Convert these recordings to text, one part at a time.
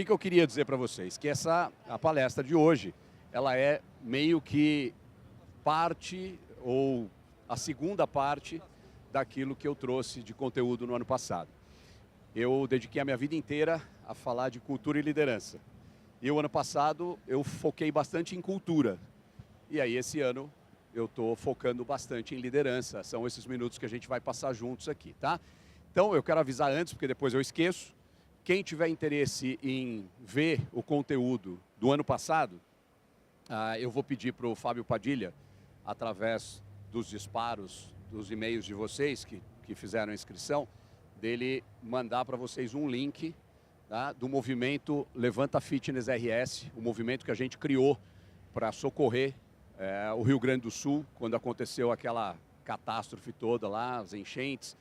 que eu queria dizer para vocês? Que a palestra de hoje, ela é meio que parte, ou a segunda parte, daquilo que eu trouxe de conteúdo no ano passado. Eu dediquei a minha vida inteira a falar de cultura e liderança. E o ano passado eu foquei bastante em cultura. E aí esse ano eu estou focando bastante em liderança. São esses minutos que a gente vai passar juntos aqui, tá? Então eu quero avisar antes, porque depois eu esqueço. Quem tiver interesse em ver o conteúdo do ano passado, eu vou pedir para o Fábio Padilha, através dos disparos, dos e-mails de vocês que fizeram a inscrição, dele mandar para vocês um link, tá, do movimento Levanta Fitness RS, o movimento que a gente criou para socorrer o Rio Grande do Sul, quando aconteceu aquela catástrofe toda lá, as enchentes.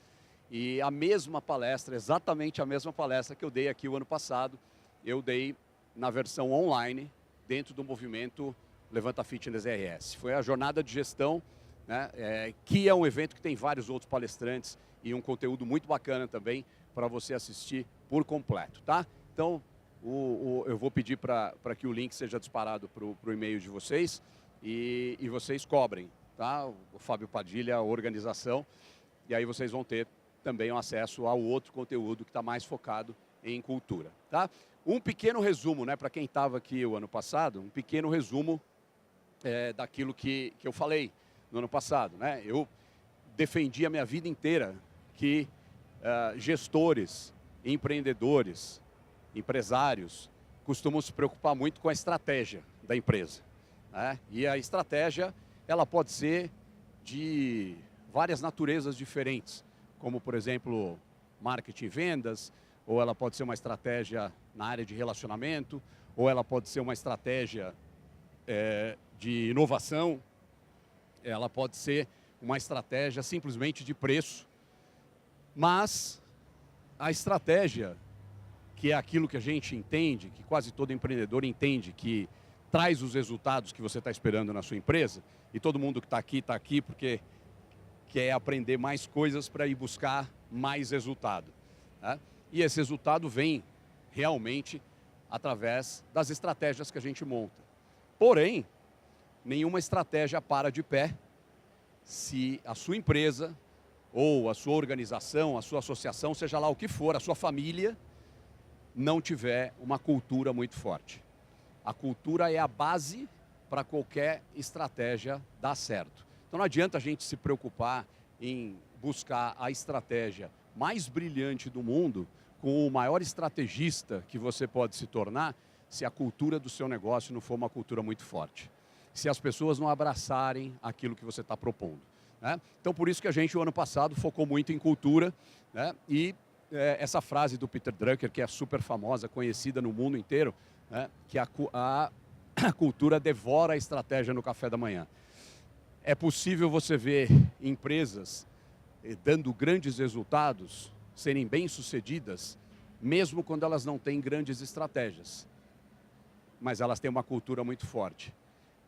E a mesma palestra, exatamente a mesma palestra que eu dei aqui o ano passado, eu dei na versão online, dentro do movimento Levanta Fitness RS. Foi a jornada de gestão, né, que é um evento que tem vários outros palestrantes e um conteúdo muito bacana também para você assistir por completo, tá? Então, eu vou pedir para que o link seja disparado para o e-mail de vocês e vocês cobrem, tá? O Fábio Padilha, a organização, e aí vocês vão ter também o acesso ao outro conteúdo que está mais focado em cultura, tá? Um pequeno resumo, né, para quem estava aqui o ano passado, um pequeno resumo daquilo que eu falei no ano passado, né? Eu defendi a minha vida inteira que gestores, empreendedores, empresários costumam se preocupar muito com a estratégia da empresa, né? E a estratégia, ela pode ser de várias naturezas diferentes, como, por exemplo, marketing e vendas, ou ela pode ser uma estratégia na área de relacionamento, ou ela pode ser uma estratégia de inovação, ela pode ser uma estratégia simplesmente de preço. Mas a estratégia, que é aquilo que a gente entende, que quase todo empreendedor entende, que traz os resultados que você está esperando na sua empresa, e todo mundo que está aqui porque quer aprender mais coisas para ir buscar mais resultado, tá? E esse resultado vem realmente através das estratégias que a gente monta. Porém, nenhuma estratégia para de pé se a sua empresa, ou a sua organização, a sua associação, seja lá o que for, a sua família, não tiver uma cultura muito forte. A cultura é a base para qualquer estratégia dar certo. Então não adianta a gente se preocupar em buscar a estratégia mais brilhante do mundo com o maior estrategista que você pode se tornar se a cultura do seu negócio não for uma cultura muito forte. Se as pessoas não abraçarem aquilo que você está propondo, né? Então por isso que a gente, o ano passado, focou muito em cultura, né? E essa frase do Peter Drucker, que é super famosa, conhecida no mundo inteiro, né? Que a cultura devora a estratégia no café da manhã. É possível você ver empresas dando grandes resultados, serem bem-sucedidas, mesmo quando elas não têm grandes estratégias. Mas elas têm uma cultura muito forte.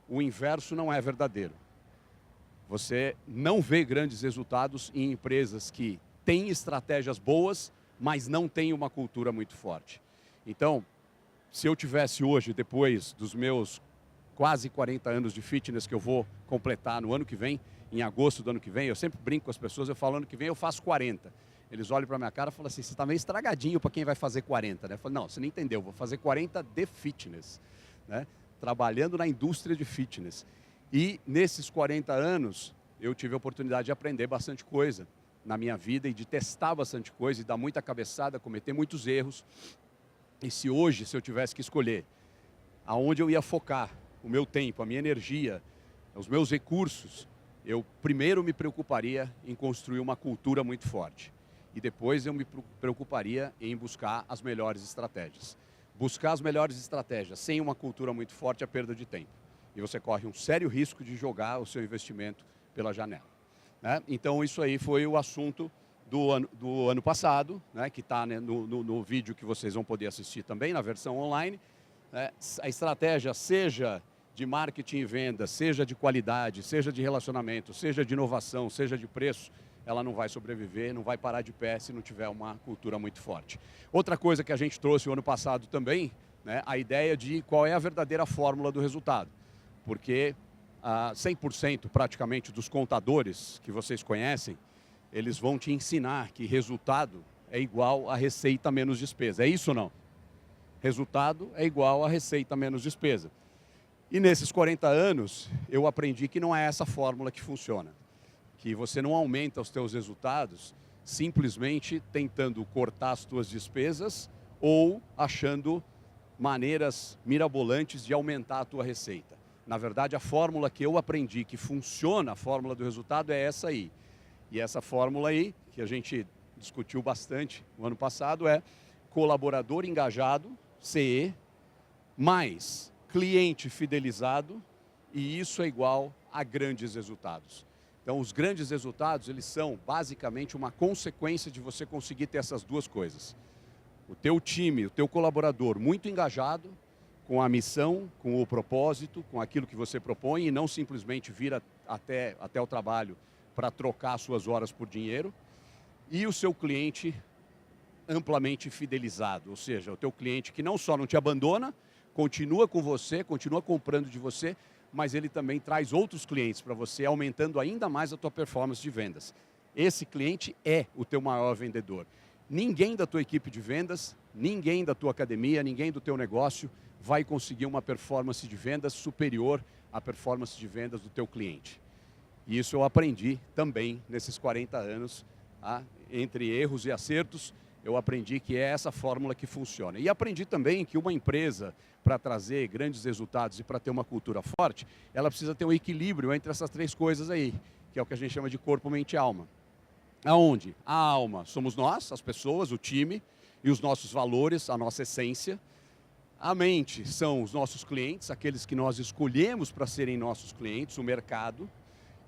O inverso não é verdadeiro. Você não vê grandes resultados em empresas que têm estratégias boas, mas não têm uma cultura muito forte. Então, se eu tivesse hoje, depois dos meus quase 40 anos de fitness que eu vou completar no ano que vem, em agosto do ano que vem, eu sempre brinco com as pessoas, eu falo, ano que vem eu faço 40. Eles olham para minha cara e falam assim, você está meio estragadinho para quem vai fazer 40, né? Eu falo, não, você não entendeu, vou fazer 40 de fitness, né? Trabalhando na indústria de fitness. E nesses 40 anos, eu tive a oportunidade de aprender bastante coisa na minha vida e de testar bastante coisa e dar muita cabeçada, cometer muitos erros. E se hoje, se eu tivesse que escolher aonde eu ia focar o meu tempo, a minha energia, os meus recursos, eu primeiro me preocuparia em construir uma cultura muito forte. E depois eu me preocuparia em buscar as melhores estratégias. Buscar as melhores estratégias sem uma cultura muito forte é perda de tempo. E você corre um sério risco de jogar o seu investimento pela janela, né? Então isso aí foi o assunto do ano passado, né, que está, né, no vídeo que vocês vão poder assistir também, na versão online, né? A estratégia, seja de marketing e venda, seja de qualidade, seja de relacionamento, seja de inovação, seja de preço, ela não vai sobreviver, não vai parar de pé se não tiver uma cultura muito forte. Outra coisa que a gente trouxe o ano passado também, né, a ideia de qual é a verdadeira fórmula do resultado. Porque 100% praticamente dos contadores que vocês conhecem, eles vão te ensinar que resultado é igual a receita menos despesa. É isso ou não? Resultado é igual a receita menos despesa. E nesses 40 anos, eu aprendi que não é essa fórmula que funciona. Que você não aumenta os teus resultados simplesmente tentando cortar as tuas despesas ou achando maneiras mirabolantes de aumentar a tua receita. Na verdade, a fórmula que eu aprendi que funciona, a fórmula do resultado, é essa aí. E essa fórmula aí, que a gente discutiu bastante no ano passado, é colaborador engajado, CE, mais cliente fidelizado, e isso é igual a grandes resultados. Então, os grandes resultados, eles são basicamente uma consequência de você conseguir ter essas duas coisas. O teu time, o teu colaborador muito engajado com a missão, com o propósito, com aquilo que você propõe e não simplesmente vir até o trabalho para trocar suas horas por dinheiro. E o seu cliente amplamente fidelizado, ou seja, o teu cliente que não só não te abandona, continua com você, continua comprando de você, mas ele também traz outros clientes para você, aumentando ainda mais a tua performance de vendas. Esse cliente é o teu maior vendedor. Ninguém da tua equipe de vendas, ninguém da tua academia, ninguém do teu negócio vai conseguir uma performance de vendas superior à performance de vendas do teu cliente. E isso eu aprendi também nesses 40 anos, tá? Entre erros e acertos, eu aprendi que é essa fórmula que funciona. E aprendi também que uma empresa, para trazer grandes resultados e para ter uma cultura forte, ela precisa ter um equilíbrio entre essas três coisas aí, que é o que a gente chama de corpo, mente e alma. Aonde? A alma somos nós, as pessoas, o time, e os nossos valores, a nossa essência. A mente são os nossos clientes, aqueles que nós escolhemos para serem nossos clientes, o mercado.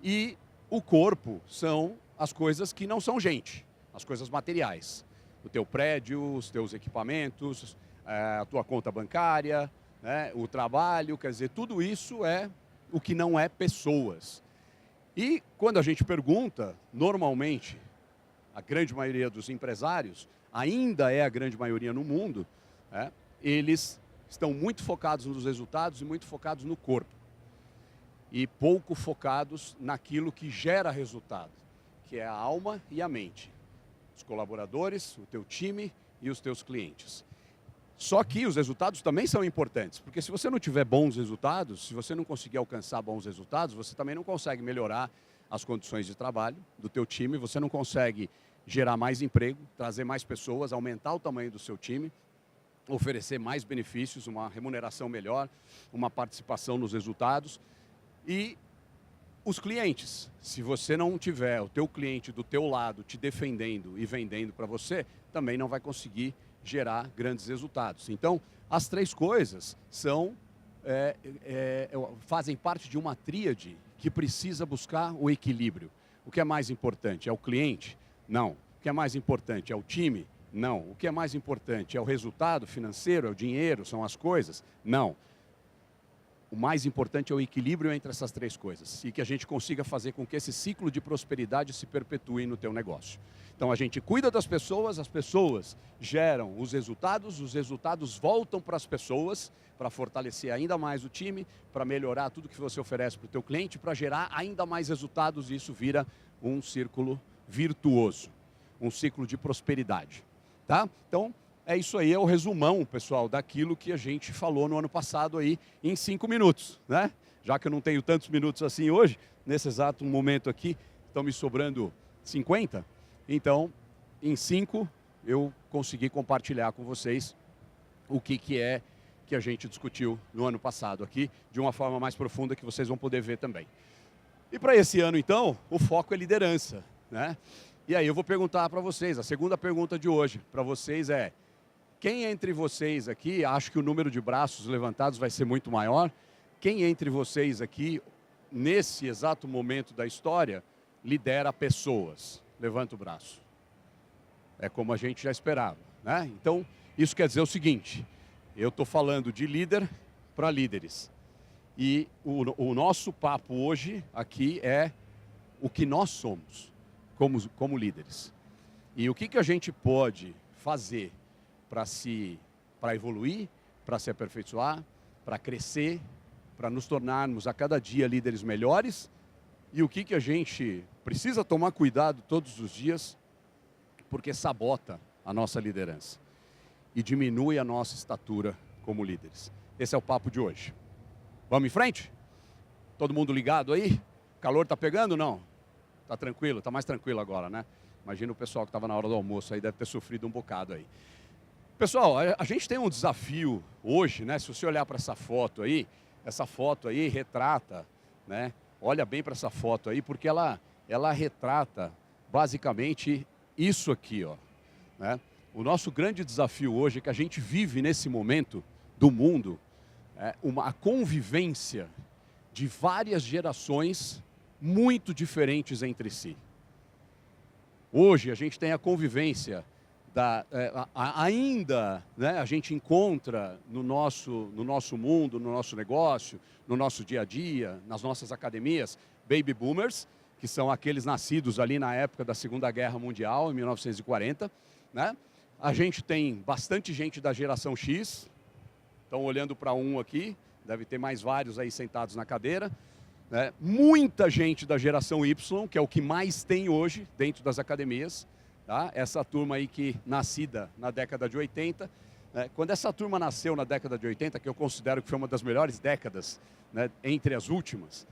E o corpo são as coisas que não são gente, as coisas materiais. O teu prédio, os teus equipamentos, a tua conta bancária, né, o trabalho, quer dizer, tudo isso é o que não é pessoas. E quando a gente pergunta, normalmente, a grande maioria dos empresários, ainda é a grande maioria no mundo, né, eles estão muito focados nos resultados e muito focados no corpo. E pouco focados naquilo que gera resultado, que é a alma e a mente. Os colaboradores, o teu time e os teus clientes. Só que os resultados também são importantes, porque se você não tiver bons resultados, se você não conseguir alcançar bons resultados, você também não consegue melhorar as condições de trabalho do teu time, você não consegue gerar mais emprego, trazer mais pessoas, aumentar o tamanho do seu time, oferecer mais benefícios, uma remuneração melhor, uma participação nos resultados. E os clientes, se você não tiver o teu cliente do teu lado te defendendo e vendendo para você, também não vai conseguir gerar grandes resultados. Então, as três coisas fazem parte de uma tríade que precisa buscar o equilíbrio. O que é mais importante? É o cliente? Não. O que é mais importante? É o time? Não. O que é mais importante? É o resultado financeiro? É o dinheiro? São as coisas? Não. O mais importante é o equilíbrio entre essas três coisas e que a gente consiga fazer com que esse ciclo de prosperidade se perpetue no teu negócio. Então a gente cuida das pessoas, as pessoas geram os resultados voltam para as pessoas para fortalecer ainda mais o time, para melhorar tudo que você oferece para o teu cliente, para gerar ainda mais resultados e isso vira um círculo virtuoso, um ciclo de prosperidade. Tá? Então, é isso aí, é o resumão, pessoal, daquilo que a gente falou no ano passado aí em 5 minutos, né? Já que eu não tenho tantos minutos assim hoje, nesse exato momento aqui, estão me sobrando 50, então, em 5, eu consegui compartilhar com vocês o que é que a gente discutiu no ano passado aqui, de uma forma mais profunda que vocês vão poder ver também. E para esse ano, então, o foco é liderança, né? E aí eu vou perguntar para vocês, a segunda pergunta de hoje para vocês é: quem entre vocês aqui, acho que o número de braços levantados vai ser muito maior, quem entre vocês aqui, nesse exato momento da história, lidera pessoas? Levanta o braço. É como a gente já esperava, né? Então, isso quer dizer o seguinte, eu estou falando de líder para líderes. E o nosso papo hoje aqui é o que nós somos. como líderes. E o que a gente pode fazer para evoluir, para se aperfeiçoar, para crescer, para nos tornarmos a cada dia líderes melhores, e o que a gente precisa tomar cuidado todos os dias, porque sabota a nossa liderança e diminui a nossa estatura como líderes. Esse é o papo de hoje. Vamos em frente? Todo mundo ligado aí? O calor tá pegando, não? Tá tranquilo? Tá mais tranquilo agora, né? Imagina o pessoal que estava na hora do almoço aí, deve ter sofrido um bocado aí. Pessoal, a gente tem um desafio hoje, né? Se você olhar para essa foto aí retrata, né? Olha bem para essa foto aí, porque ela retrata basicamente isso aqui, ó, né? O nosso grande desafio hoje é que a gente vive nesse momento do mundo a convivência de várias gerações muito diferentes entre si. Hoje a gente tem a convivência ainda, né, a gente encontra no nosso mundo, no nosso negócio, no nosso dia a dia, nas nossas academias, baby boomers, que são aqueles nascidos ali na época da Segunda Guerra Mundial, em 1940, né? A gente tem bastante gente da geração X, estão olhando para um aqui, deve ter mais vários aí sentados na cadeira, né? Muita gente da geração Y, que é o que mais tem hoje dentro das academias, tá? Essa turma aí que nascida na década de 80, né? Quando essa turma nasceu na década de 80, que eu considero que foi uma das melhores décadas, né, entre as últimas,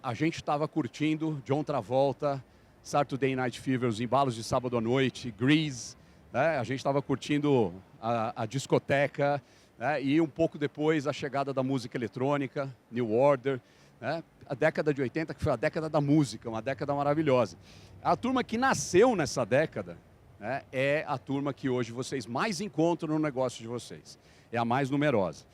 a gente estava curtindo John Travolta, Saturday Night Fever, os embalos de sábado à noite, Grease, né? A gente estava curtindo a discoteca, né? E um pouco depois a chegada da música eletrônica, New Order, né? A década de 80, que foi a década da música, uma década maravilhosa. A turma que nasceu nessa década, né, é a turma que hoje vocês mais encontram no negócio de vocês. É a mais numerosa.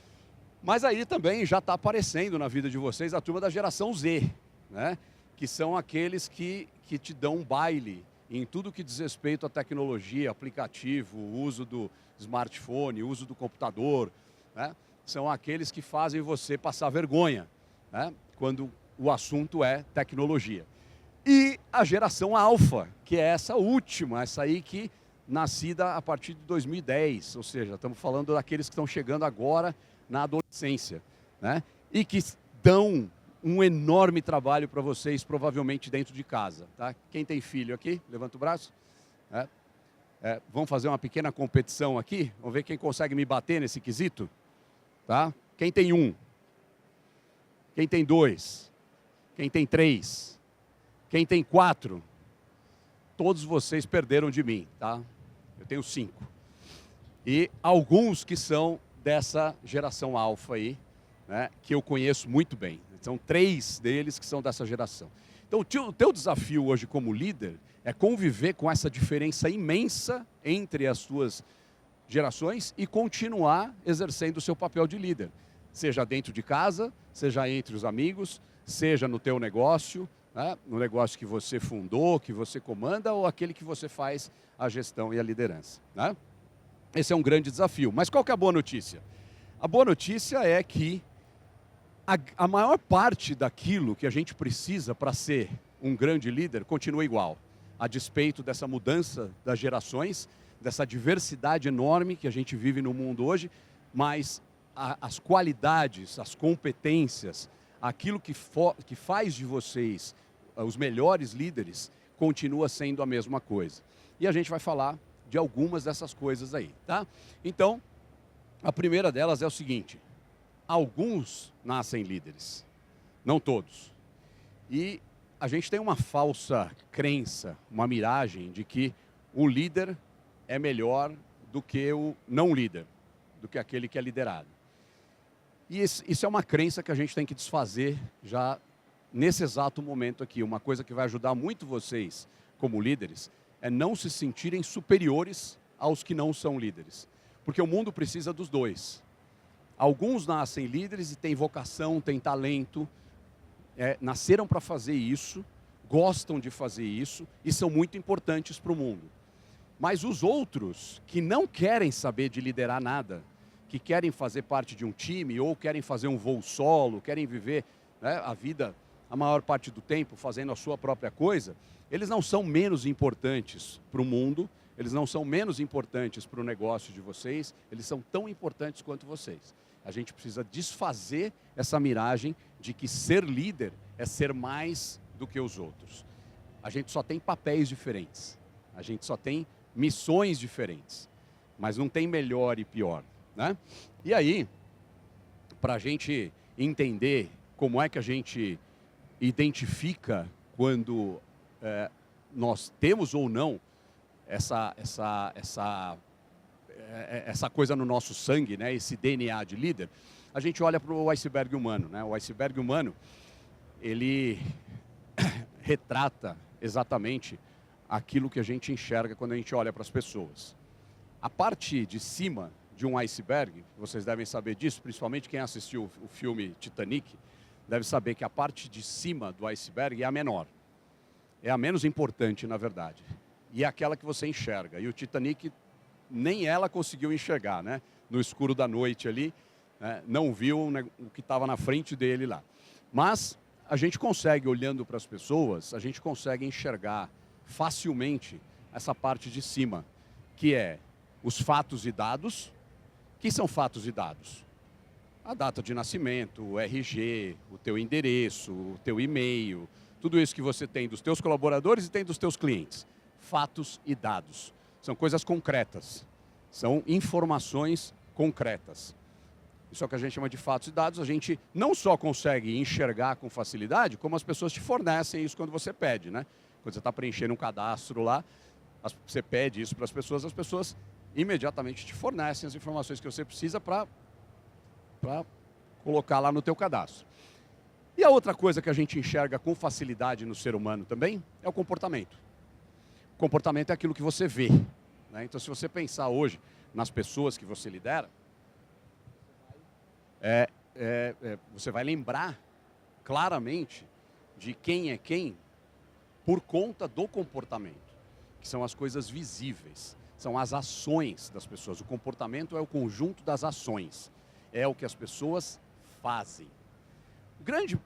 Mas aí também já está aparecendo na vida de vocês a turma da geração Z, né? Que são aqueles que te dão um baile em tudo que diz respeito à tecnologia, aplicativo, uso do smartphone, uso do computador, né? São aqueles que fazem você passar vergonha, né, quando o assunto é tecnologia. E a geração alfa, que é essa última, essa aí que nascida a partir de 2010, ou seja, estamos falando daqueles que estão chegando agora na adolescência, né? E que dão um enorme trabalho para vocês, provavelmente dentro de casa, tá? Quem tem filho aqui? Levanta o braço. Vamos fazer uma pequena competição aqui, vamos ver quem consegue me bater nesse quesito, tá? Quem tem 1? Quem tem 2? Quem tem 3? Quem tem 4? Todos vocês perderam de mim, tá? Eu tenho 5. E alguns que são dessa geração alfa aí, né, que eu conheço muito bem. São 3 deles que são dessa geração. Então, o teu desafio hoje como líder é conviver com essa diferença imensa entre as suas gerações e continuar exercendo o seu papel de líder. Seja dentro de casa, seja entre os amigos, seja no teu negócio, né, no negócio que você fundou, que você comanda, ou aquele que você faz a gestão e a liderança, né? Esse é um grande desafio. Mas qual que é a boa notícia? A boa notícia é que a maior parte daquilo que a gente precisa para ser um grande líder continua igual, a despeito dessa mudança das gerações, dessa diversidade enorme que a gente vive no mundo hoje, mas as qualidades, as competências, aquilo que faz de vocês os melhores líderes, continua sendo a mesma coisa. E a gente vai falar de algumas dessas coisas aí, tá? Então, a primeira delas é o seguinte: alguns nascem líderes, não todos. E a gente tem uma falsa crença, uma miragem de que o líder é melhor do que o não líder, do que aquele que é liderado. E isso é uma crença que a gente tem que desfazer já nesse exato momento aqui. Uma coisa que vai ajudar muito vocês, como líderes, é não se sentirem superiores aos que não são líderes. Porque o mundo precisa dos dois. Alguns nascem líderes e têm vocação, têm talento, nasceram para fazer isso, gostam de fazer isso e são muito importantes para o mundo. Mas os outros, que não querem saber de liderar nada, que querem fazer parte de um time ou querem fazer um voo solo, querem viver, né, a a maior parte do tempo fazendo a sua própria coisa, eles não são menos importantes para o mundo, eles não são menos importantes para o negócio de vocês, eles são tão importantes quanto vocês. A gente precisa desfazer essa miragem de que ser líder é ser mais do que os outros. A gente só tem papéis diferentes, a gente só tem missões diferentes, mas não tem melhor e pior, né? E aí, para a gente entender como é que a gente identifica quando nós temos ou não essa coisa no nosso sangue, né? Esse DNA de líder, a gente olha para o iceberg humano, né? O iceberg humano, ele retrata exatamente aquilo que a gente enxerga quando a gente olha para as pessoas. A parte de cima de um iceberg, vocês devem saber disso, principalmente quem assistiu o filme Titanic, deve saber que a parte de cima do iceberg é a menor. É a menos importante, na verdade. E é aquela que você enxerga. E o Titanic, nem ela conseguiu enxergar, né? No escuro da noite ali, né? Não viu o que estava na frente dele lá. Mas a gente consegue, olhando para as pessoas, a gente consegue enxergar facilmente essa parte de cima, que é os fatos e dados. O que são fatos e dados? A data de nascimento, o RG, o teu endereço, o teu e-mail, tudo isso que você tem dos teus colaboradores e tem dos teus clientes. Fatos e dados. São coisas concretas. São informações concretas. Isso é o que a gente chama de fatos e dados. A gente não só consegue enxergar com facilidade, como as pessoas te fornecem isso quando você pede, né? Quando você está preenchendo um cadastro lá, você pede isso para as pessoas imediatamente te fornecem as informações que você precisa para colocar lá no teu cadastro. E a outra coisa que a gente enxerga com facilidade no ser humano também é o comportamento. O comportamento é aquilo que você vê, né? Então, se você pensar hoje nas pessoas que você lidera, você vai lembrar claramente de quem é quem por conta do comportamento, que são as coisas visíveis, são as ações das pessoas. O comportamento é o conjunto das ações, é o que as pessoas fazem. O grande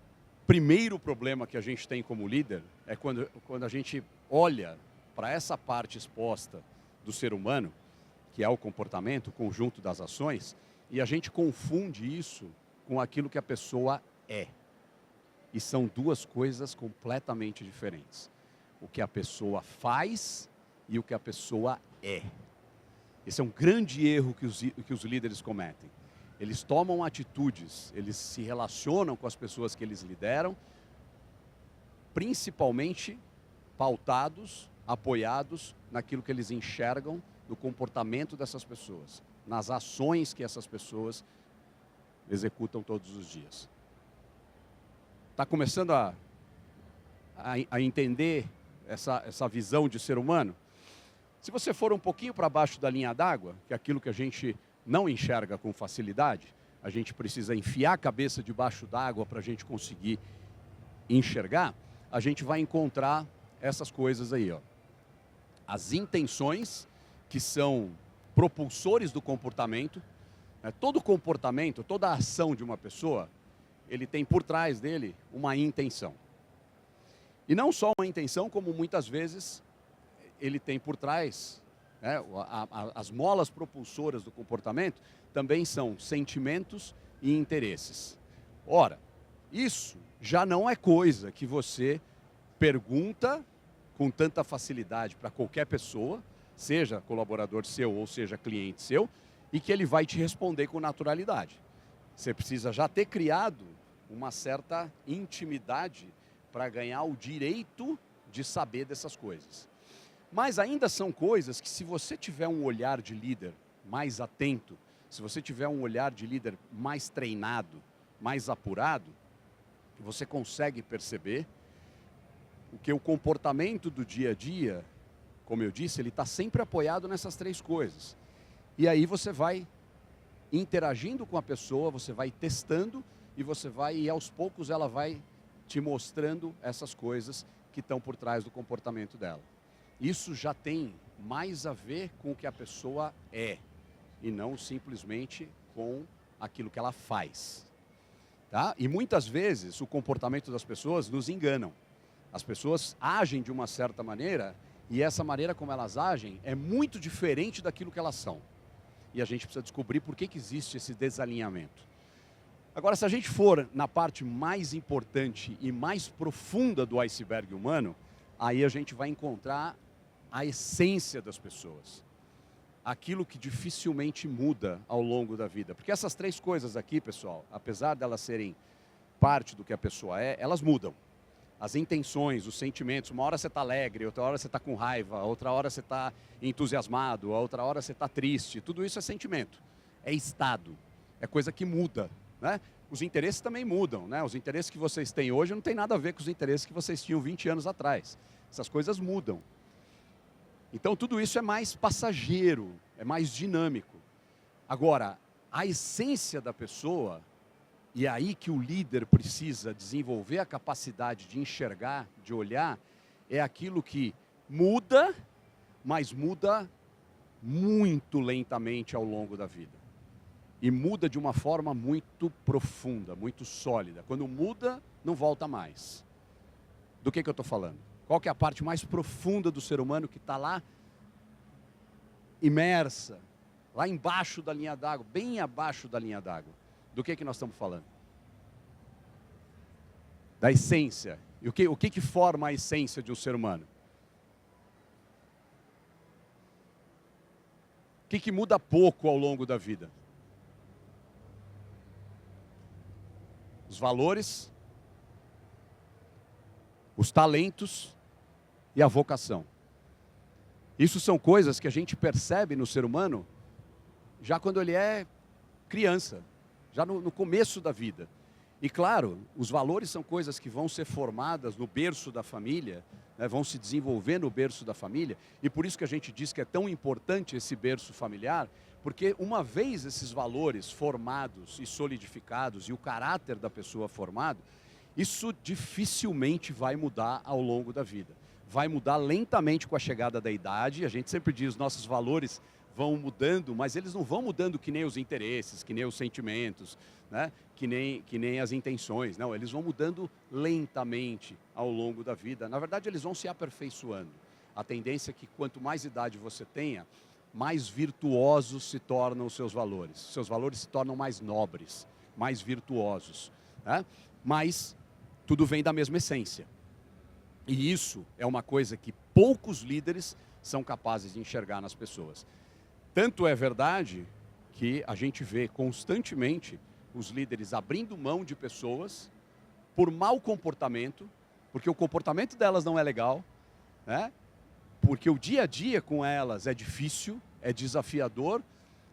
primeiro problema que a gente tem como líder é quando a gente olha para essa parte exposta do ser humano, que é o comportamento, o conjunto das ações, e a gente confunde isso com aquilo que a pessoa é. E são duas coisas completamente diferentes. O que a pessoa faz e o que a pessoa é. Esse é um grande erro que os líderes cometem. Eles tomam atitudes, eles se relacionam com as pessoas que eles lideram, principalmente pautados, apoiados naquilo que eles enxergam do comportamento dessas pessoas, nas ações que essas pessoas executam todos os dias. Está começando a entender essa visão de ser humano? Se você for um pouquinho para baixo da linha d'água, que é aquilo que a gente não enxerga com facilidade, a gente precisa enfiar a cabeça debaixo d'água para a gente conseguir enxergar, a gente vai encontrar essas coisas aí, ó. As intenções, que são propulsores do comportamento, né? Todo comportamento, toda ação de uma pessoa, ele tem por trás dele uma intenção. E não só uma intenção, como muitas vezes ele tem por trás, né, as molas propulsoras do comportamento também são sentimentos e interesses. Ora, isso já não é coisa que você pergunta com tanta facilidade para qualquer pessoa, seja colaborador seu ou seja cliente seu, e que ele vai te responder com naturalidade. Você precisa já ter criado uma certa intimidade para ganhar o direito de saber dessas coisas. Mas ainda são coisas que, se você tiver um olhar de líder mais atento, se você tiver um olhar de líder mais treinado, mais apurado, você consegue perceber que o comportamento do dia a dia, como eu disse, ele está sempre apoiado nessas três coisas. E aí você vai interagindo com a pessoa, você vai testando e aos poucos ela vai te mostrando essas coisas que estão por trás do comportamento dela. Isso já tem mais a ver com o que a pessoa é e não simplesmente com aquilo que ela faz. Tá? E muitas vezes o comportamento das pessoas nos enganam. As pessoas agem de uma certa maneira e essa maneira como elas agem é muito diferente daquilo que elas são. E a gente precisa descobrir por que existe esse desalinhamento. Agora, se a gente for na parte mais importante e mais profunda do iceberg humano, aí a gente vai encontrar a essência das pessoas. Aquilo que dificilmente muda ao longo da vida. Porque essas três coisas aqui, pessoal, apesar de elas serem parte do que a pessoa é, elas mudam. As intenções, os sentimentos, uma hora você está alegre, outra hora você está com raiva, outra hora você está entusiasmado, outra hora você está triste. Tudo isso é sentimento, é estado, é coisa que muda, né? Os interesses também mudam, né? Os interesses que vocês têm hoje não tem nada a ver com os interesses que vocês tinham 20 anos atrás. Essas coisas mudam. Então tudo isso é mais passageiro, é mais dinâmico. Agora, a essência da pessoa, e é aí que o líder precisa desenvolver a capacidade de enxergar, de olhar, é aquilo que muda, mas muda muito lentamente ao longo da vida. E muda de uma forma muito profunda, muito sólida. Quando muda, não volta mais. Do que eu estou falando? Qual que é a parte mais profunda do ser humano que está lá, imersa, lá embaixo da linha d'água, bem abaixo da linha d'água? Do que nós estamos falando? Da essência. E o que forma a essência de um ser humano? O que muda pouco ao longo da vida? Os valores, os talentos e a vocação. Isso são coisas que a gente percebe no ser humano já quando ele é criança, já no começo da vida. E claro, os valores são coisas que vão ser formadas no berço da família, né, vão se desenvolver no berço da família, e por isso que a gente diz que é tão importante esse berço familiar, porque uma vez esses valores formados e solidificados, e o caráter da pessoa formado, isso dificilmente vai mudar ao longo da vida. Vai mudar lentamente com a chegada da idade, a gente sempre diz, nossos valores vão mudando, mas eles não vão mudando que nem os interesses, que nem os sentimentos, né? que nem as intenções. Não, eles vão mudando lentamente ao longo da vida. Na verdade, eles vão se aperfeiçoando. A tendência é que quanto mais idade você tenha, mais virtuosos se tornam os seus valores. Seus valores se tornam mais nobres, mais virtuosos, né? Mas tudo vem da mesma essência. E isso é uma coisa que poucos líderes são capazes de enxergar nas pessoas. Tanto é verdade que a gente vê constantemente os líderes abrindo mão de pessoas por mau comportamento, porque o comportamento delas não é legal, né? Porque o dia a dia com elas é difícil, é desafiador,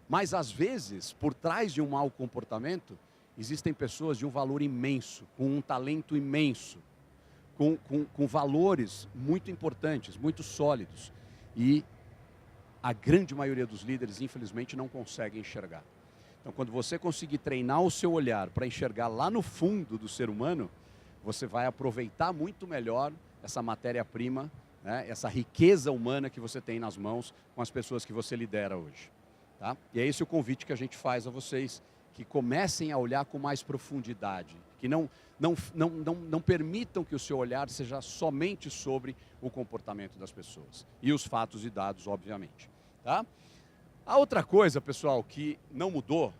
mas às vezes, por trás de um mau comportamento, existem pessoas de um valor imenso, com um talento imenso, com valores muito importantes, muito sólidos. E a grande maioria dos líderes, infelizmente, não consegue enxergar. Então, quando você conseguir treinar o seu olhar para enxergar lá no fundo do ser humano, você vai aproveitar muito melhor essa matéria-prima, né, essa riqueza humana que você tem nas mãos com as pessoas que você lidera hoje. Tá? E é esse o convite que a gente faz a vocês, que comecem a olhar com mais profundidade, que não permitam que o seu olhar seja somente sobre o comportamento das pessoas. E os fatos e dados, obviamente. Tá? A outra coisa, pessoal, que não mudou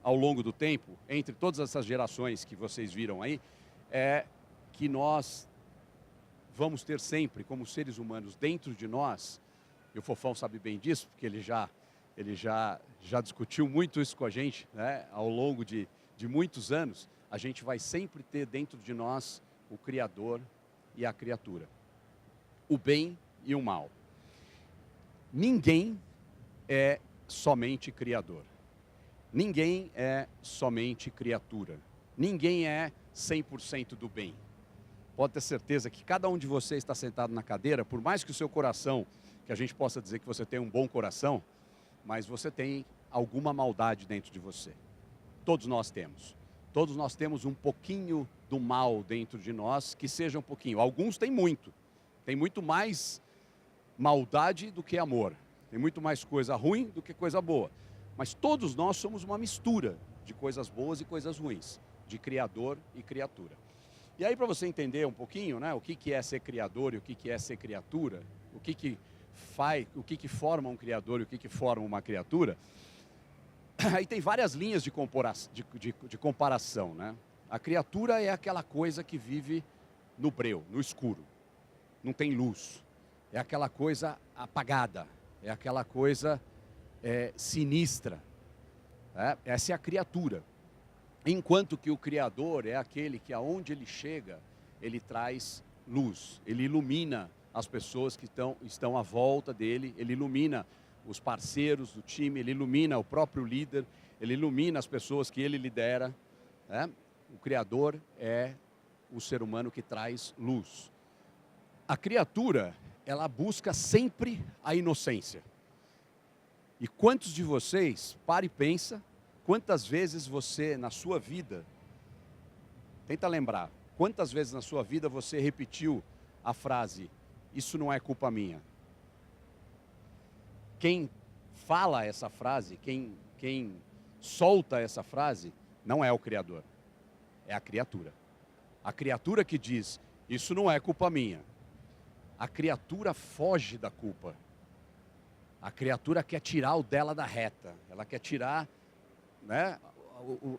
ao longo do tempo, entre todas essas gerações que vocês viram aí, é que nós vamos ter sempre, como seres humanos, dentro de nós, e o Fofão sabe bem disso, porque ele já discutiu muito isso com a gente, né, ao longo de muitos anos, a gente vai sempre ter dentro de nós o Criador e a criatura, o bem e o mal. Ninguém é somente criador. Ninguém é somente criatura. Ninguém é 100% do bem. Pode ter certeza que cada um de vocês está sentado na cadeira, por mais que o seu coração, que a gente possa dizer que você tem um bom coração, mas você tem alguma maldade dentro de você. Todos nós temos. Todos nós temos um pouquinho do mal dentro de nós, que seja um pouquinho. Alguns têm muito. Tem muito mais maldade do que amor. Tem muito mais coisa ruim do que coisa boa. Mas todos nós somos uma mistura de coisas boas e coisas ruins. de criador e criatura. E aí, para você entender um pouquinho, né, o que é ser criador e o que é ser criatura, o que forma um criador e o que forma uma criatura, aí tem várias linhas de comparação, né? A criatura é aquela coisa que vive no breu, no escuro, não tem luz, é aquela coisa apagada, é aquela coisa sinistra, essa é a criatura. Enquanto que o Criador é aquele que aonde ele chega, ele traz luz, ele ilumina as pessoas que estão à volta dele, ele ilumina os parceiros do time, ele ilumina o próprio líder, ele ilumina as pessoas que ele lidera. O Criador é o ser humano que traz luz. A criatura, ela busca sempre a inocência. E quantos de vocês, para e pensa, quantas vezes você, na sua vida, tenta lembrar, quantas vezes na sua vida você repetiu a frase, isso não é culpa minha? Quem fala essa frase, quem solta essa frase, não é o Criador, é a criatura. A criatura que diz, isso não é culpa minha. A criatura foge da culpa. A criatura quer tirar o dela da reta, ela quer tirar, né,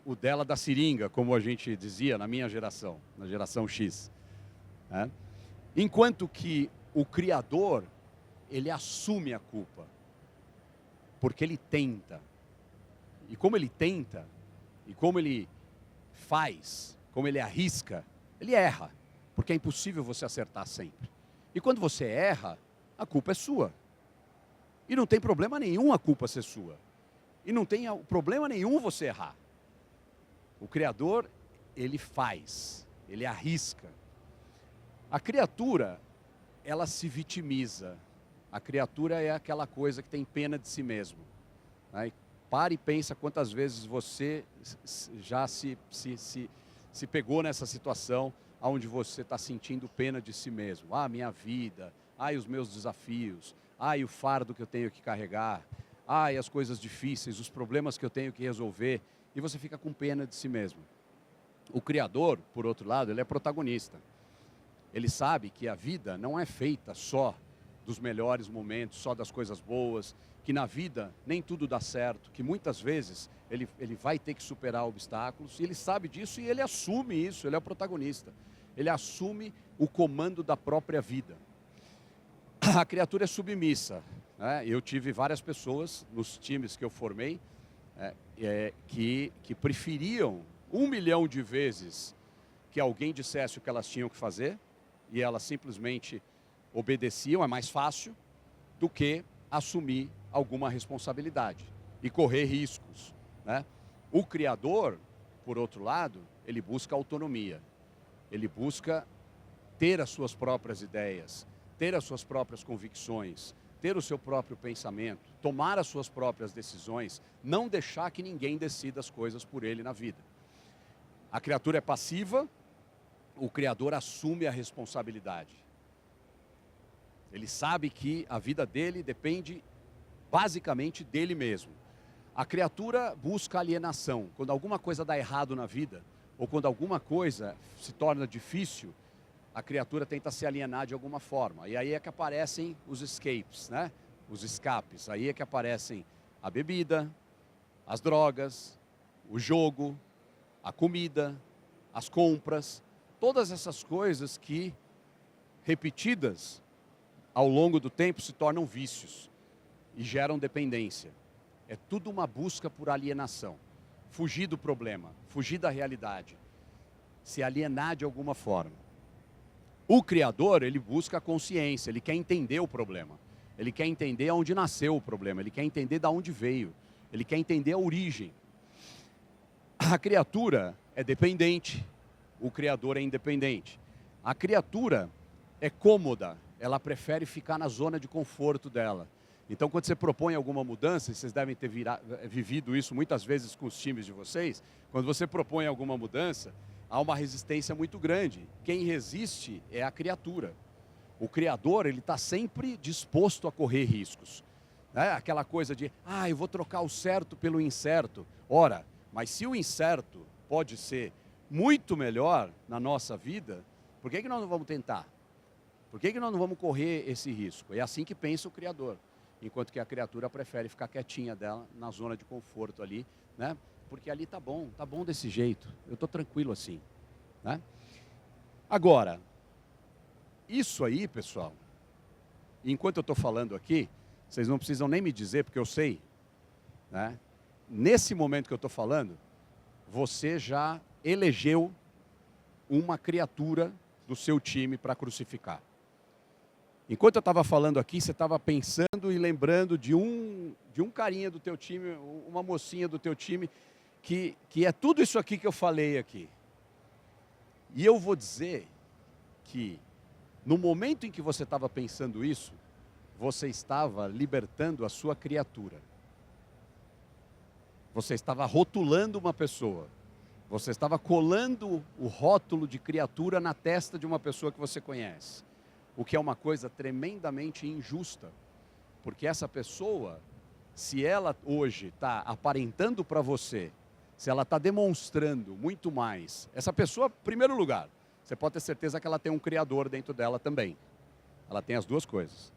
o dela da seringa, como a gente dizia na minha geração, na geração X. Enquanto que o Criador, ele assume a culpa, porque ele tenta. E como ele tenta, e como ele faz, como ele arrisca, ele erra, porque é impossível você acertar sempre. E quando você erra, a culpa é sua. E não tem problema nenhum a culpa ser sua. E não tem problema nenhum você errar. O Criador, ele faz, ele arrisca. A criatura, ela se vitimiza. A criatura é aquela coisa que tem pena de si mesmo. E pare e pensa quantas vezes você já se pegou nessa situação onde você está sentindo pena de si mesmo. Ah, minha vida, os meus desafios, o fardo que eu tenho que carregar, as coisas difíceis, os problemas que eu tenho que resolver, e você fica com pena de si mesmo. O Criador, por outro lado, ele é protagonista. Ele sabe que a vida não é feita só dos melhores momentos, só das coisas boas, que na vida nem tudo dá certo, que muitas vezes ele vai ter que superar obstáculos, e ele sabe disso e ele assume isso, ele é o protagonista. Ele assume o comando da própria vida. A criatura é submissa. Eu tive várias pessoas nos times que eu formei que preferiam 1 milhão de vezes que alguém dissesse o que elas tinham que fazer e elas simplesmente obedeciam, é mais fácil, do que assumir alguma responsabilidade e correr riscos. O Criador, por outro lado, ele busca autonomia, ele busca ter as suas próprias ideias, ter as suas próprias convicções, ter o seu próprio pensamento, tomar as suas próprias decisões, não deixar que ninguém decida as coisas por ele na vida. A criatura é passiva, o Criador assume a responsabilidade. Ele sabe que a vida dele depende basicamente dele mesmo. A criatura busca alienação. Quando alguma coisa dá errado na vida, ou quando alguma coisa se torna difícil, a criatura tenta se alienar de alguma forma. E aí é que aparecem os escapes, né? Os escapes. Aí é que aparecem a bebida, as drogas, o jogo, a comida, as compras. Todas essas coisas que, repetidas ao longo do tempo, se tornam vícios e geram dependência. É tudo uma busca por alienação. Fugir do problema, fugir da realidade. Se alienar de alguma forma. O Criador, ele busca a consciência, ele quer entender o problema. Ele quer entender onde nasceu o problema, ele quer entender de onde veio. Ele quer entender a origem. A criatura é dependente, o Criador é independente. A criatura é cômoda, ela prefere ficar na zona de conforto dela. Então, quando você propõe alguma mudança, vocês devem ter vivido isso muitas vezes com os times de vocês, quando você propõe alguma mudança, há uma resistência muito grande. Quem resiste é a criatura. O Criador, ele está sempre disposto a correr riscos. Aquela coisa de, eu vou trocar o certo pelo incerto. Ora, mas se o incerto pode ser muito melhor na nossa vida, por que nós não vamos tentar? Por que nós não vamos correr esse risco? É assim que pensa o Criador, enquanto que a criatura prefere ficar quietinha dela, na zona de conforto ali, né? Porque ali tá bom desse jeito, eu estou tranquilo assim, né? Agora, isso aí, pessoal, enquanto eu estou falando aqui, vocês não precisam nem me dizer, porque eu sei, né? Nesse momento que eu estou falando, você já elegeu uma criatura do seu time para crucificar. Enquanto eu estava falando aqui, você estava pensando e lembrando de um carinha do teu time, uma mocinha do teu time, que é tudo isso aqui que eu falei aqui. E eu vou dizer que, no momento em que você estava pensando isso, você estava libertando a sua criatura. Você estava rotulando uma pessoa. Você estava colando o rótulo de criatura na testa de uma pessoa que você conhece. O que é uma coisa tremendamente injusta. Porque essa pessoa, se ela hoje está aparentando para você, se ela está demonstrando muito mais, essa pessoa, em primeiro lugar, você pode ter certeza que ela tem um criador dentro dela também. Ela tem as duas coisas.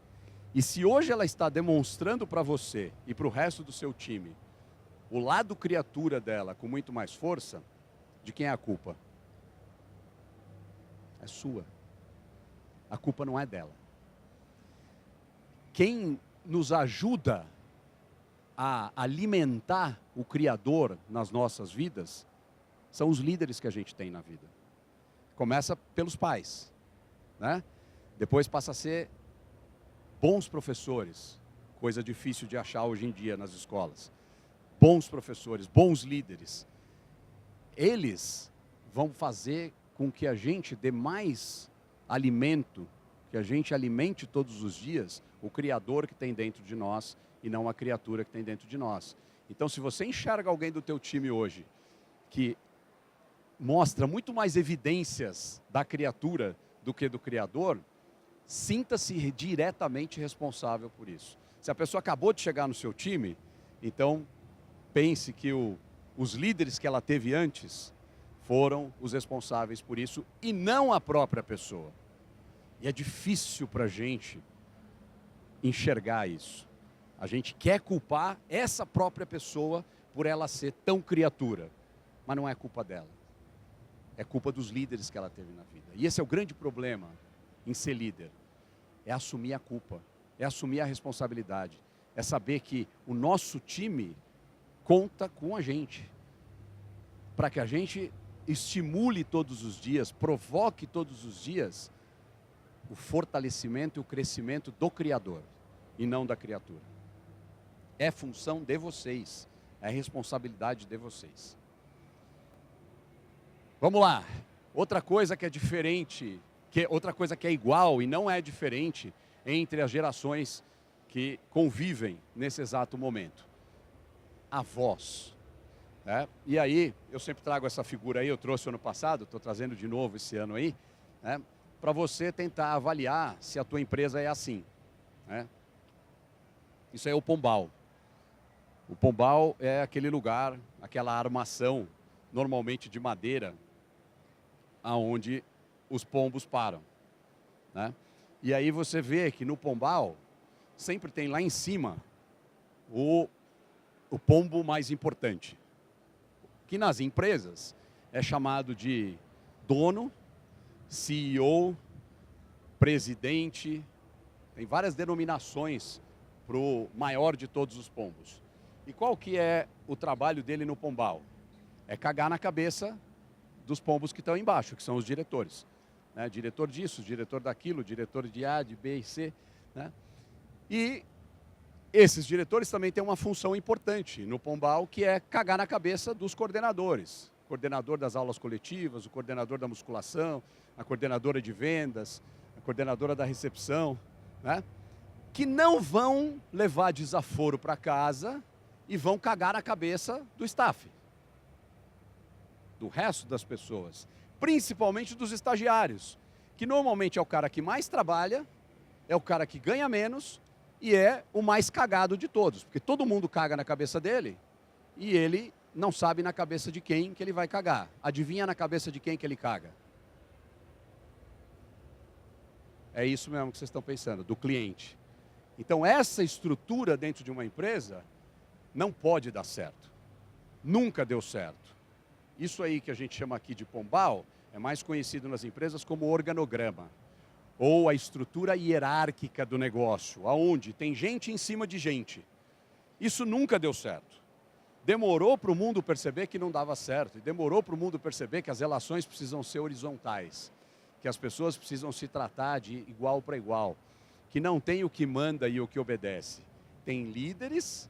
E se hoje ela está demonstrando para você e para o resto do seu time o lado criatura dela com muito mais força, de quem é a culpa? É sua. A culpa não é dela. Quem nos ajuda a alimentar o Criador nas nossas vidas são os líderes que a gente tem na vida. Começa pelos pais, né? Depois passa a ser bons professores, coisa difícil de achar hoje em dia nas escolas. Bons professores, bons líderes. Eles vão fazer com que a gente dê mais alimento, que a gente alimente todos os dias o Criador que tem dentro de nós e não a criatura que tem dentro de nós. Então, se você enxerga alguém do teu time hoje que mostra muito mais evidências da criatura do que do Criador, sinta-se diretamente responsável por isso. Se a pessoa acabou de chegar no seu time, então pense que os líderes que ela teve antes foram os responsáveis por isso e não a própria pessoa. E é difícil para a gente enxergar isso. A gente quer culpar essa própria pessoa por ela ser tão criatura, mas não é culpa dela. É culpa dos líderes que ela teve na vida. E esse é o grande problema em ser líder. É assumir a culpa, é assumir a responsabilidade, é saber que o nosso time conta com a gente, para que a gente estimule todos os dias, provoque todos os dias o fortalecimento e o crescimento do Criador e não da criatura. É função de vocês, é responsabilidade de vocês. Vamos lá, outra coisa que é diferente, outra coisa que é igual e não é diferente entre as gerações que convivem nesse exato momento. Avós. Né? E aí, eu sempre trago essa figura aí, eu trouxe ano passado, estou trazendo de novo esse ano aí, né? Para você tentar avaliar se a tua empresa é assim. Né? Isso é o pombal. O pombal é aquele lugar, aquela armação, normalmente de madeira, aonde os pombos param. Né? E aí você vê que no pombal, sempre tem lá em cima o pombo mais importante, que nas empresas é chamado de dono, CEO, presidente, tem várias denominações para o maior de todos os pombos. E qual que é o trabalho dele no pombal? É cagar na cabeça dos pombos que estão embaixo, que são os diretores. Né? Diretor disso, diretor daquilo, diretor de A, de B e C. Né? E esses diretores também têm uma função importante no pombal, que é cagar na cabeça dos coordenadores. O coordenador das aulas coletivas, o coordenador da musculação, a coordenadora de vendas, a coordenadora da recepção, né? Que não vão levar desaforo para casa e vão cagar na cabeça do staff, do resto das pessoas, principalmente dos estagiários, que normalmente é o cara que mais trabalha, é o cara que ganha menos e é o mais cagado de todos, porque todo mundo caga na cabeça dele e ele não sabe na cabeça de quem que ele vai cagar. Adivinha na cabeça de quem que ele caga? É isso mesmo que vocês estão pensando, do cliente. Então essa estrutura dentro de uma empresa não pode dar certo. Nunca deu certo. Isso aí que a gente chama aqui de pombal é mais conhecido nas empresas como organograma, ou a estrutura hierárquica do negócio, aonde tem gente em cima de gente. Isso nunca deu certo. Demorou para o mundo perceber que não dava certo, e demorou para o mundo perceber que as relações precisam ser horizontais, que as pessoas precisam se tratar de igual para igual, que não tem o que manda e o que obedece. Tem líderes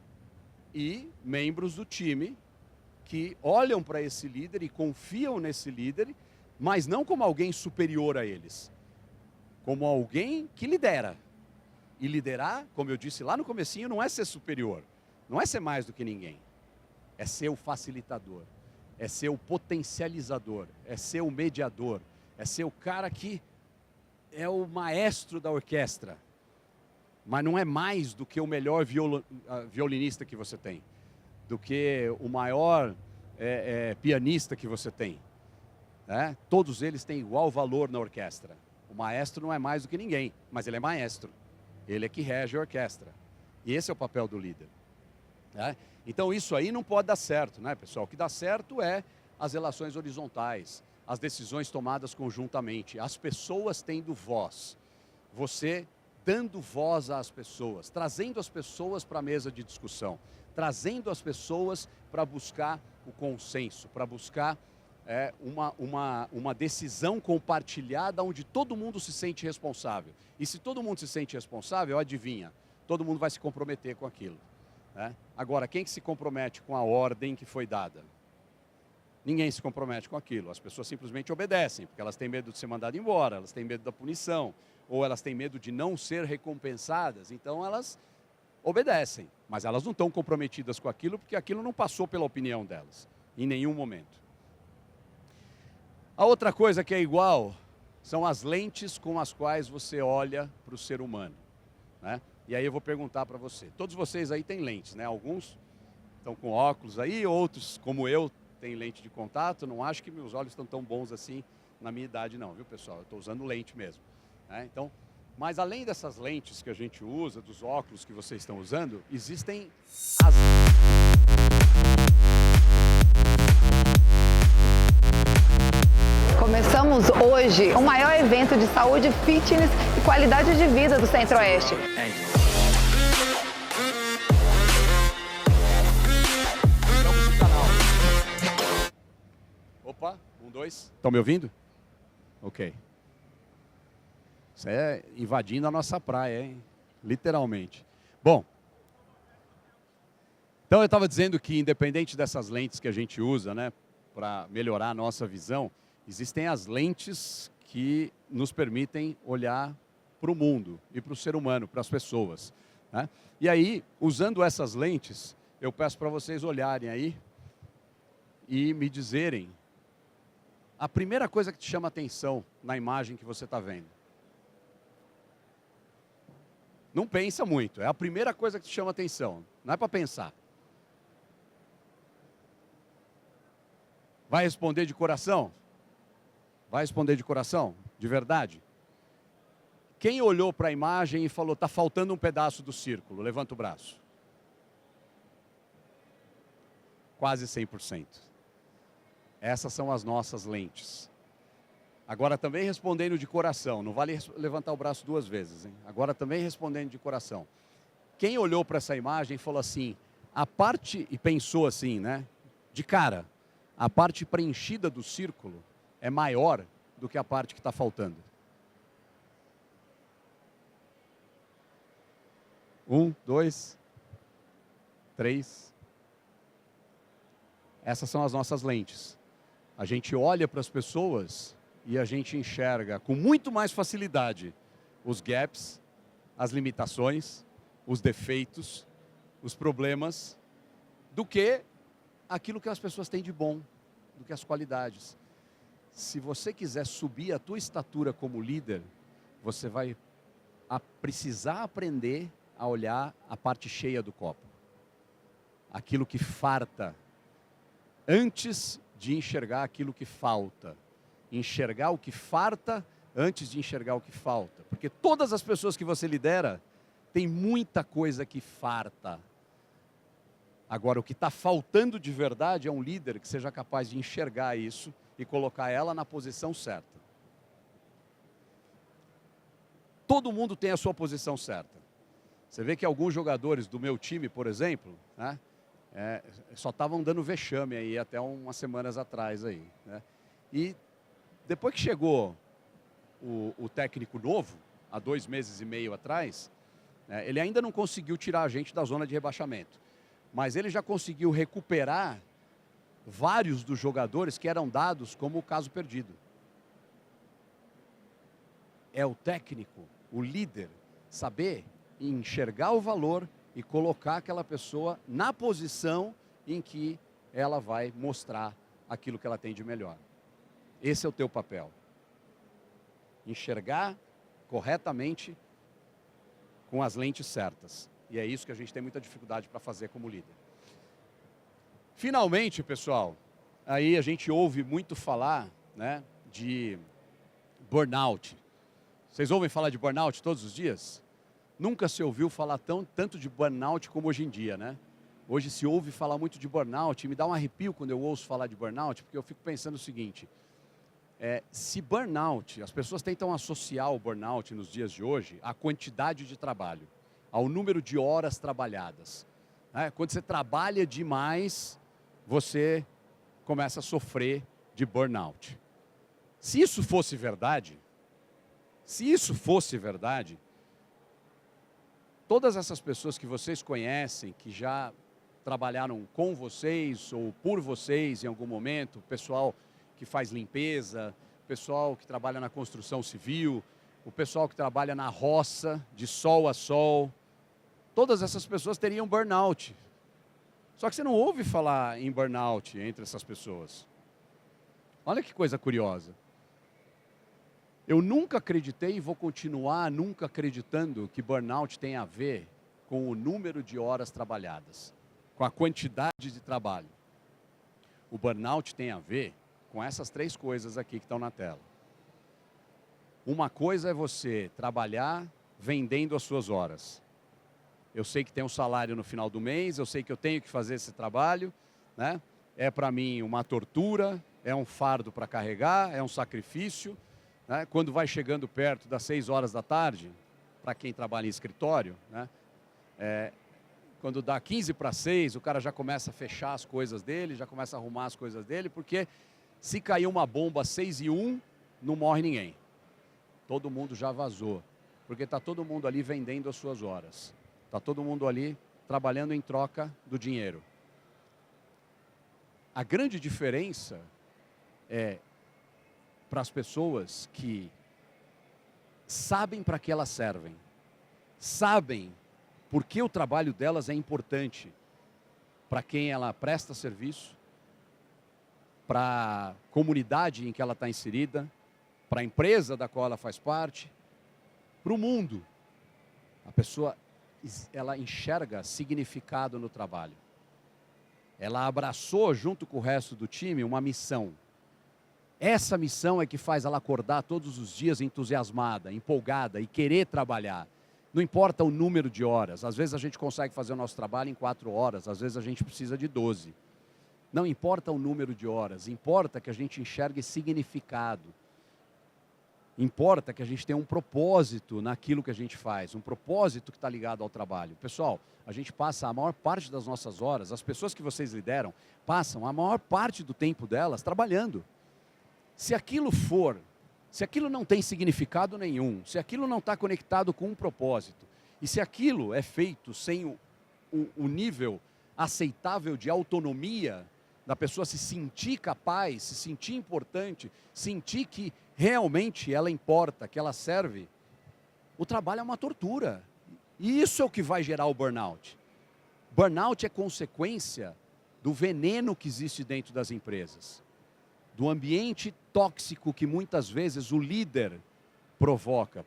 e membros do time que olham para esse líder e confiam nesse líder, mas não como alguém superior a eles, como alguém que lidera. E liderar, como eu disse lá no comecinho, não é ser superior, não é ser mais do que ninguém. É ser o facilitador, é ser o potencializador, é ser o mediador, é ser o cara que é o maestro da orquestra, mas não é mais do que o melhor violinista que você tem, do que o maior pianista que você tem. Né? Todos eles têm igual valor na orquestra. O maestro não é mais do que ninguém, mas ele é maestro. Ele é que rege a orquestra. E esse é o papel do líder. Né? Então isso aí não pode dar certo, né, pessoal? O que dá certo é as relações horizontais, as decisões tomadas conjuntamente, as pessoas tendo voz. Você dando voz às pessoas, trazendo as pessoas para a mesa de discussão, trazendo as pessoas para buscar o consenso, para buscar uma decisão compartilhada onde todo mundo se sente responsável. E se todo mundo se sente responsável, adivinha, todo mundo vai se comprometer com aquilo. Né? Agora, quem que se compromete com a ordem que foi dada? Ninguém se compromete com aquilo. As pessoas simplesmente obedecem, porque elas têm medo de ser mandadas embora, elas têm medo da punição, ou elas têm medo de não ser recompensadas, então elas obedecem. Mas elas não estão comprometidas com aquilo, porque aquilo não passou pela opinião delas, em nenhum momento. A outra coisa que é igual são as lentes com as quais você olha para o ser humano. Né? E aí eu vou perguntar para você. Todos vocês aí têm lentes, né? Alguns estão com óculos aí, outros, como eu, têm lente de contato. Não acho que meus olhos estão tão bons assim na minha idade não, viu, pessoal? Eu estou usando lente mesmo. Né? Então, mas além dessas lentes que a gente usa, dos óculos que vocês estão usando, existem as... Começamos hoje o maior evento de saúde, fitness e qualidade de vida do Centro-Oeste. Opa, 1, 2. Estão me ouvindo? Ok. Isso é invadindo a nossa praia, hein? Literalmente. Bom, então eu estava dizendo que independente dessas lentes que a gente usa, né, para melhorar a nossa visão, existem as lentes que nos permitem olhar para o mundo e para o ser humano, para as pessoas. Né? E aí, usando essas lentes, eu peço para vocês olharem aí e me dizerem a primeira coisa que te chama atenção na imagem que você está vendo. Não pensa muito, é a primeira coisa que te chama atenção, não é para pensar. Vai responder de coração? Vai responder de coração? De verdade? Quem olhou para a imagem e falou, está faltando um pedaço do círculo? Levanta o braço. Quase 100%. Essas são as nossas lentes. Agora também respondendo de coração, não vale levantar o braço 2 vezes, hein? Agora também respondendo de coração. Quem olhou para essa imagem e falou assim, a parte, e pensou assim, né? De cara, a parte preenchida do círculo é maior do que a parte que está faltando. 1, 2, 3. Essas são as nossas lentes. A gente olha para as pessoas e a gente enxerga com muito mais facilidade os gaps, as limitações, os defeitos, os problemas, do que aquilo que as pessoas têm de bom, do que as qualidades. Se você quiser subir a tua estatura como líder, você vai precisar aprender a olhar a parte cheia do copo. Aquilo que farta, antes de enxergar aquilo que falta. Enxergar o que farta antes de enxergar o que falta. Porque todas as pessoas que você lidera, tem muita coisa que farta. Agora, o que está faltando de verdade é um líder que seja capaz de enxergar isso e colocar ela na posição certa. Todo mundo tem a sua posição certa. Você vê que alguns jogadores do meu time, por exemplo, né, só estavam dando vexame aí até umas semanas atrás aí, né? E depois que chegou o técnico novo, há 2 meses e meio atrás, né, ele ainda não conseguiu tirar a gente da zona de rebaixamento. Mas ele já conseguiu recuperar vários dos jogadores que eram dados como o caso perdido. É o técnico, o líder, saber enxergar o valor e colocar aquela pessoa na posição em que ela vai mostrar aquilo que ela tem de melhor. Esse é o teu papel. Enxergar corretamente com as lentes certas. E é isso que a gente tem muita dificuldade para fazer como líder. Finalmente, pessoal, aí a gente ouve muito falar, né, de burnout. Vocês ouvem falar de burnout todos os dias? Nunca se ouviu falar tanto de burnout como hoje em dia, né? Hoje se ouve falar muito de burnout, e me dá um arrepio quando eu ouço falar de burnout, porque eu fico pensando o seguinte, se burnout, as pessoas tentam associar o burnout nos dias de hoje à quantidade de trabalho, ao número de horas trabalhadas. Né? Quando você trabalha demais, você começa a sofrer de burnout. Se isso fosse verdade, todas essas pessoas que vocês conhecem, que já trabalharam com vocês ou por vocês em algum momento, o pessoal que faz limpeza, o pessoal que trabalha na construção civil, o pessoal que trabalha na roça, de sol a sol, todas essas pessoas teriam burnout. Só que você não ouve falar em burnout entre essas pessoas. Olha que coisa curiosa. Eu nunca acreditei e vou continuar nunca acreditando que burnout tem a ver com o número de horas trabalhadas, com a quantidade de trabalho. O burnout tem a ver com essas 3 coisas aqui que estão na tela. Uma coisa é você trabalhar vendendo as suas horas. Eu sei que tem um salário no final do mês, eu sei que eu tenho que fazer esse trabalho, né? É para mim uma tortura, é um fardo para carregar, é um sacrifício. Né? Quando vai chegando perto das 6 horas da tarde, para quem trabalha em escritório, né? Quando dá 15 para 6, o cara já começa a fechar as coisas dele, já começa a arrumar as coisas dele, porque se cair uma bomba às 6:01, não morre ninguém. Todo mundo já vazou, porque está todo mundo ali vendendo as suas horas. Está todo mundo ali trabalhando em troca do dinheiro. A grande diferença é para as pessoas que sabem para que elas servem, sabem por que o trabalho delas é importante para quem ela presta serviço, para a comunidade em que ela está inserida, para a empresa da qual ela faz parte, para o mundo. A pessoa, ela enxerga significado no trabalho. Ela abraçou, junto com o resto do time, uma missão. Essa missão é que faz ela acordar todos os dias entusiasmada, empolgada e querer trabalhar. Não importa o número de horas. Às vezes a gente consegue fazer o nosso trabalho em 4 horas, às vezes a gente precisa de 12. Não importa o número de horas, importa que a gente enxergue significado. Importa que a gente tenha um propósito naquilo que a gente faz, um propósito que está ligado ao trabalho. Pessoal, a gente passa a maior parte das nossas horas, as pessoas que vocês lideram, passam a maior parte do tempo delas trabalhando. Se aquilo não tem significado nenhum, se aquilo não está conectado com um propósito, e se aquilo é feito sem o nível aceitável de autonomia, da pessoa se sentir capaz, se sentir importante, sentir que realmente ela importa, que ela serve, o trabalho é uma tortura. E isso é o que vai gerar o burnout. Burnout é consequência do veneno que existe dentro das empresas, do ambiente tóxico que muitas vezes o líder provoca.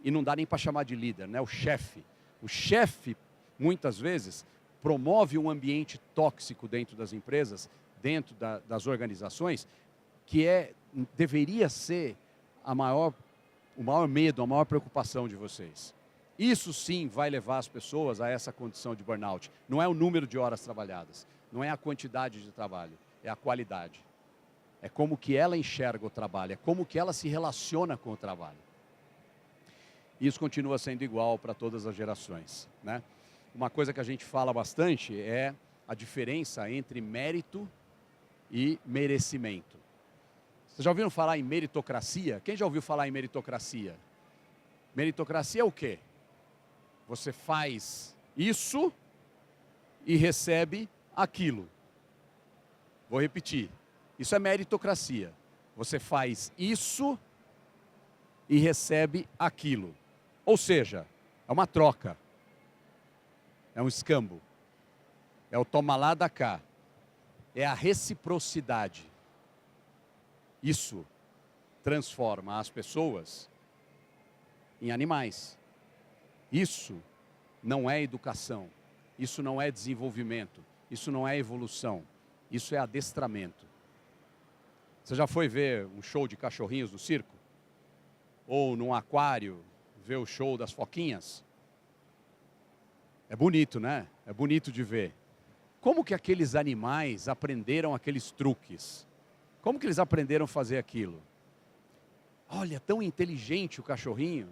E não dá nem para chamar de líder, né? O chefe. O chefe, muitas vezes, promove um ambiente tóxico dentro das empresas, dentro das organizações, que deveria ser o maior medo, a maior preocupação de vocês. Isso sim vai levar as pessoas a essa condição de burnout. Não é o número de horas trabalhadas, não é a quantidade de trabalho, é a qualidade. É como que ela enxerga o trabalho, é como que ela se relaciona com o trabalho. Isso continua sendo igual para todas as gerações, né? Uma coisa que a gente fala bastante é a diferença entre mérito e merecimento. Vocês já ouviram falar em meritocracia? Quem já ouviu falar em meritocracia? Meritocracia é o quê? Você faz isso e recebe aquilo. Vou repetir. Isso é meritocracia. Você faz isso e recebe aquilo. Ou seja, é uma troca. É um escambo. É o toma lá da cá. É a reciprocidade. Isso transforma as pessoas em animais. Isso não é educação. Isso não é desenvolvimento. Isso não é evolução. Isso é adestramento. Você já foi ver um show de cachorrinhos no circo? Ou num aquário, ver o show das foquinhas? É bonito, né? É bonito de ver. Como que aqueles animais aprenderam aqueles truques? Como que eles aprenderam a fazer aquilo? Olha, tão inteligente o cachorrinho,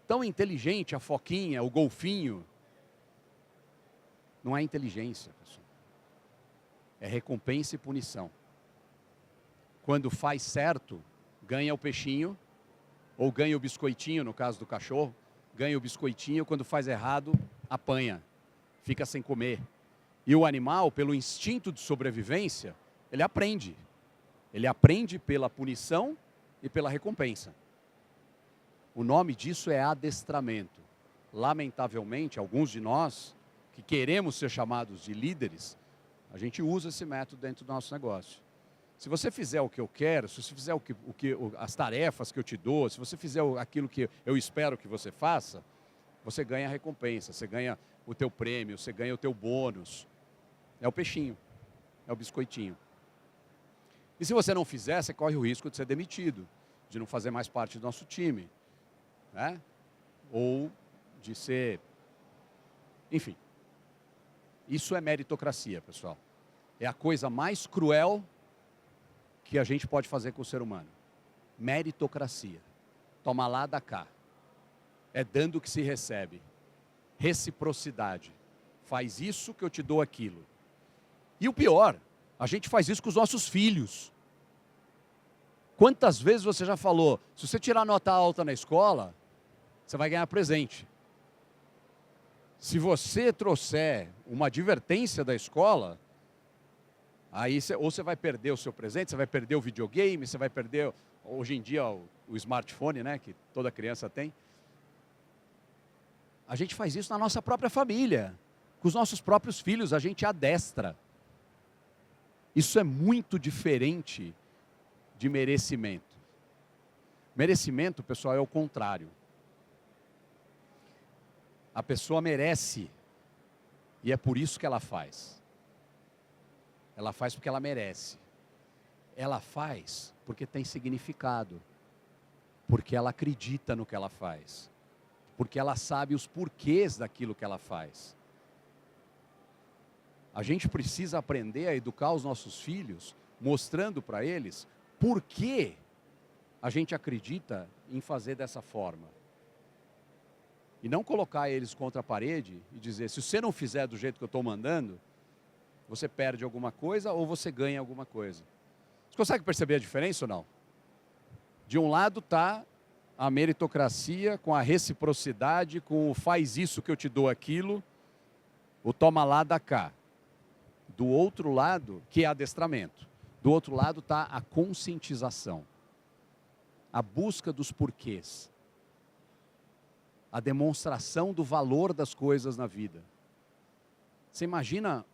tão inteligente a foquinha, o golfinho. Não é inteligência, pessoal. É recompensa e punição. Quando faz certo, ganha o peixinho, ou ganha o biscoitinho, no caso do cachorro, ganha o biscoitinho, quando faz errado, apanha, fica sem comer. E o animal, pelo instinto de sobrevivência, ele aprende. Ele aprende pela punição e pela recompensa. O nome disso é adestramento. Lamentavelmente, alguns de nós, que queremos ser chamados de líderes, a gente usa esse método dentro do nosso negócio. Se você fizer o que eu quero, se você fizer as tarefas que eu te dou, se você fizer aquilo que eu espero que você faça, você ganha a recompensa, você ganha o teu prêmio, você ganha o teu bônus. É o peixinho, é o biscoitinho. E se você não fizer, você corre o risco de ser demitido, de não fazer mais parte do nosso time, né? Ou de ser... Enfim, isso é meritocracia, pessoal. É a coisa mais cruel que a gente pode fazer com o ser humano. Meritocracia. Toma lá, dá cá. É dando que se recebe. Reciprocidade. Faz isso que eu te dou aquilo. E o pior, a gente faz isso com os nossos filhos. Quantas vezes você já falou, se você tirar nota alta na escola, você vai ganhar presente. Se você trouxer uma advertência da escola, aí ou você vai perder o seu presente, você vai perder o videogame, você vai perder, hoje em dia, o smartphone, né, que toda criança tem. A gente faz isso na nossa própria família, com os nossos próprios filhos, a gente adestra. Isso é muito diferente de merecimento. Merecimento, pessoal, é o contrário. A pessoa merece, e é por isso que ela faz. Ela faz porque ela merece. Ela faz porque tem significado. Porque ela acredita no que ela faz. Porque ela sabe os porquês daquilo que ela faz. A gente precisa aprender a educar os nossos filhos, mostrando para eles por que a gente acredita em fazer dessa forma. E não colocar eles contra a parede e dizer, se você não fizer do jeito que eu estou mandando, você perde alguma coisa ou você ganha alguma coisa. Você consegue perceber a diferença ou não? De um lado está a meritocracia com a reciprocidade, com o faz isso que eu te dou aquilo, o toma lá, dá cá. Do outro lado, que é adestramento. Do outro lado está a conscientização. A busca dos porquês. A demonstração do valor das coisas na vida. Você imagina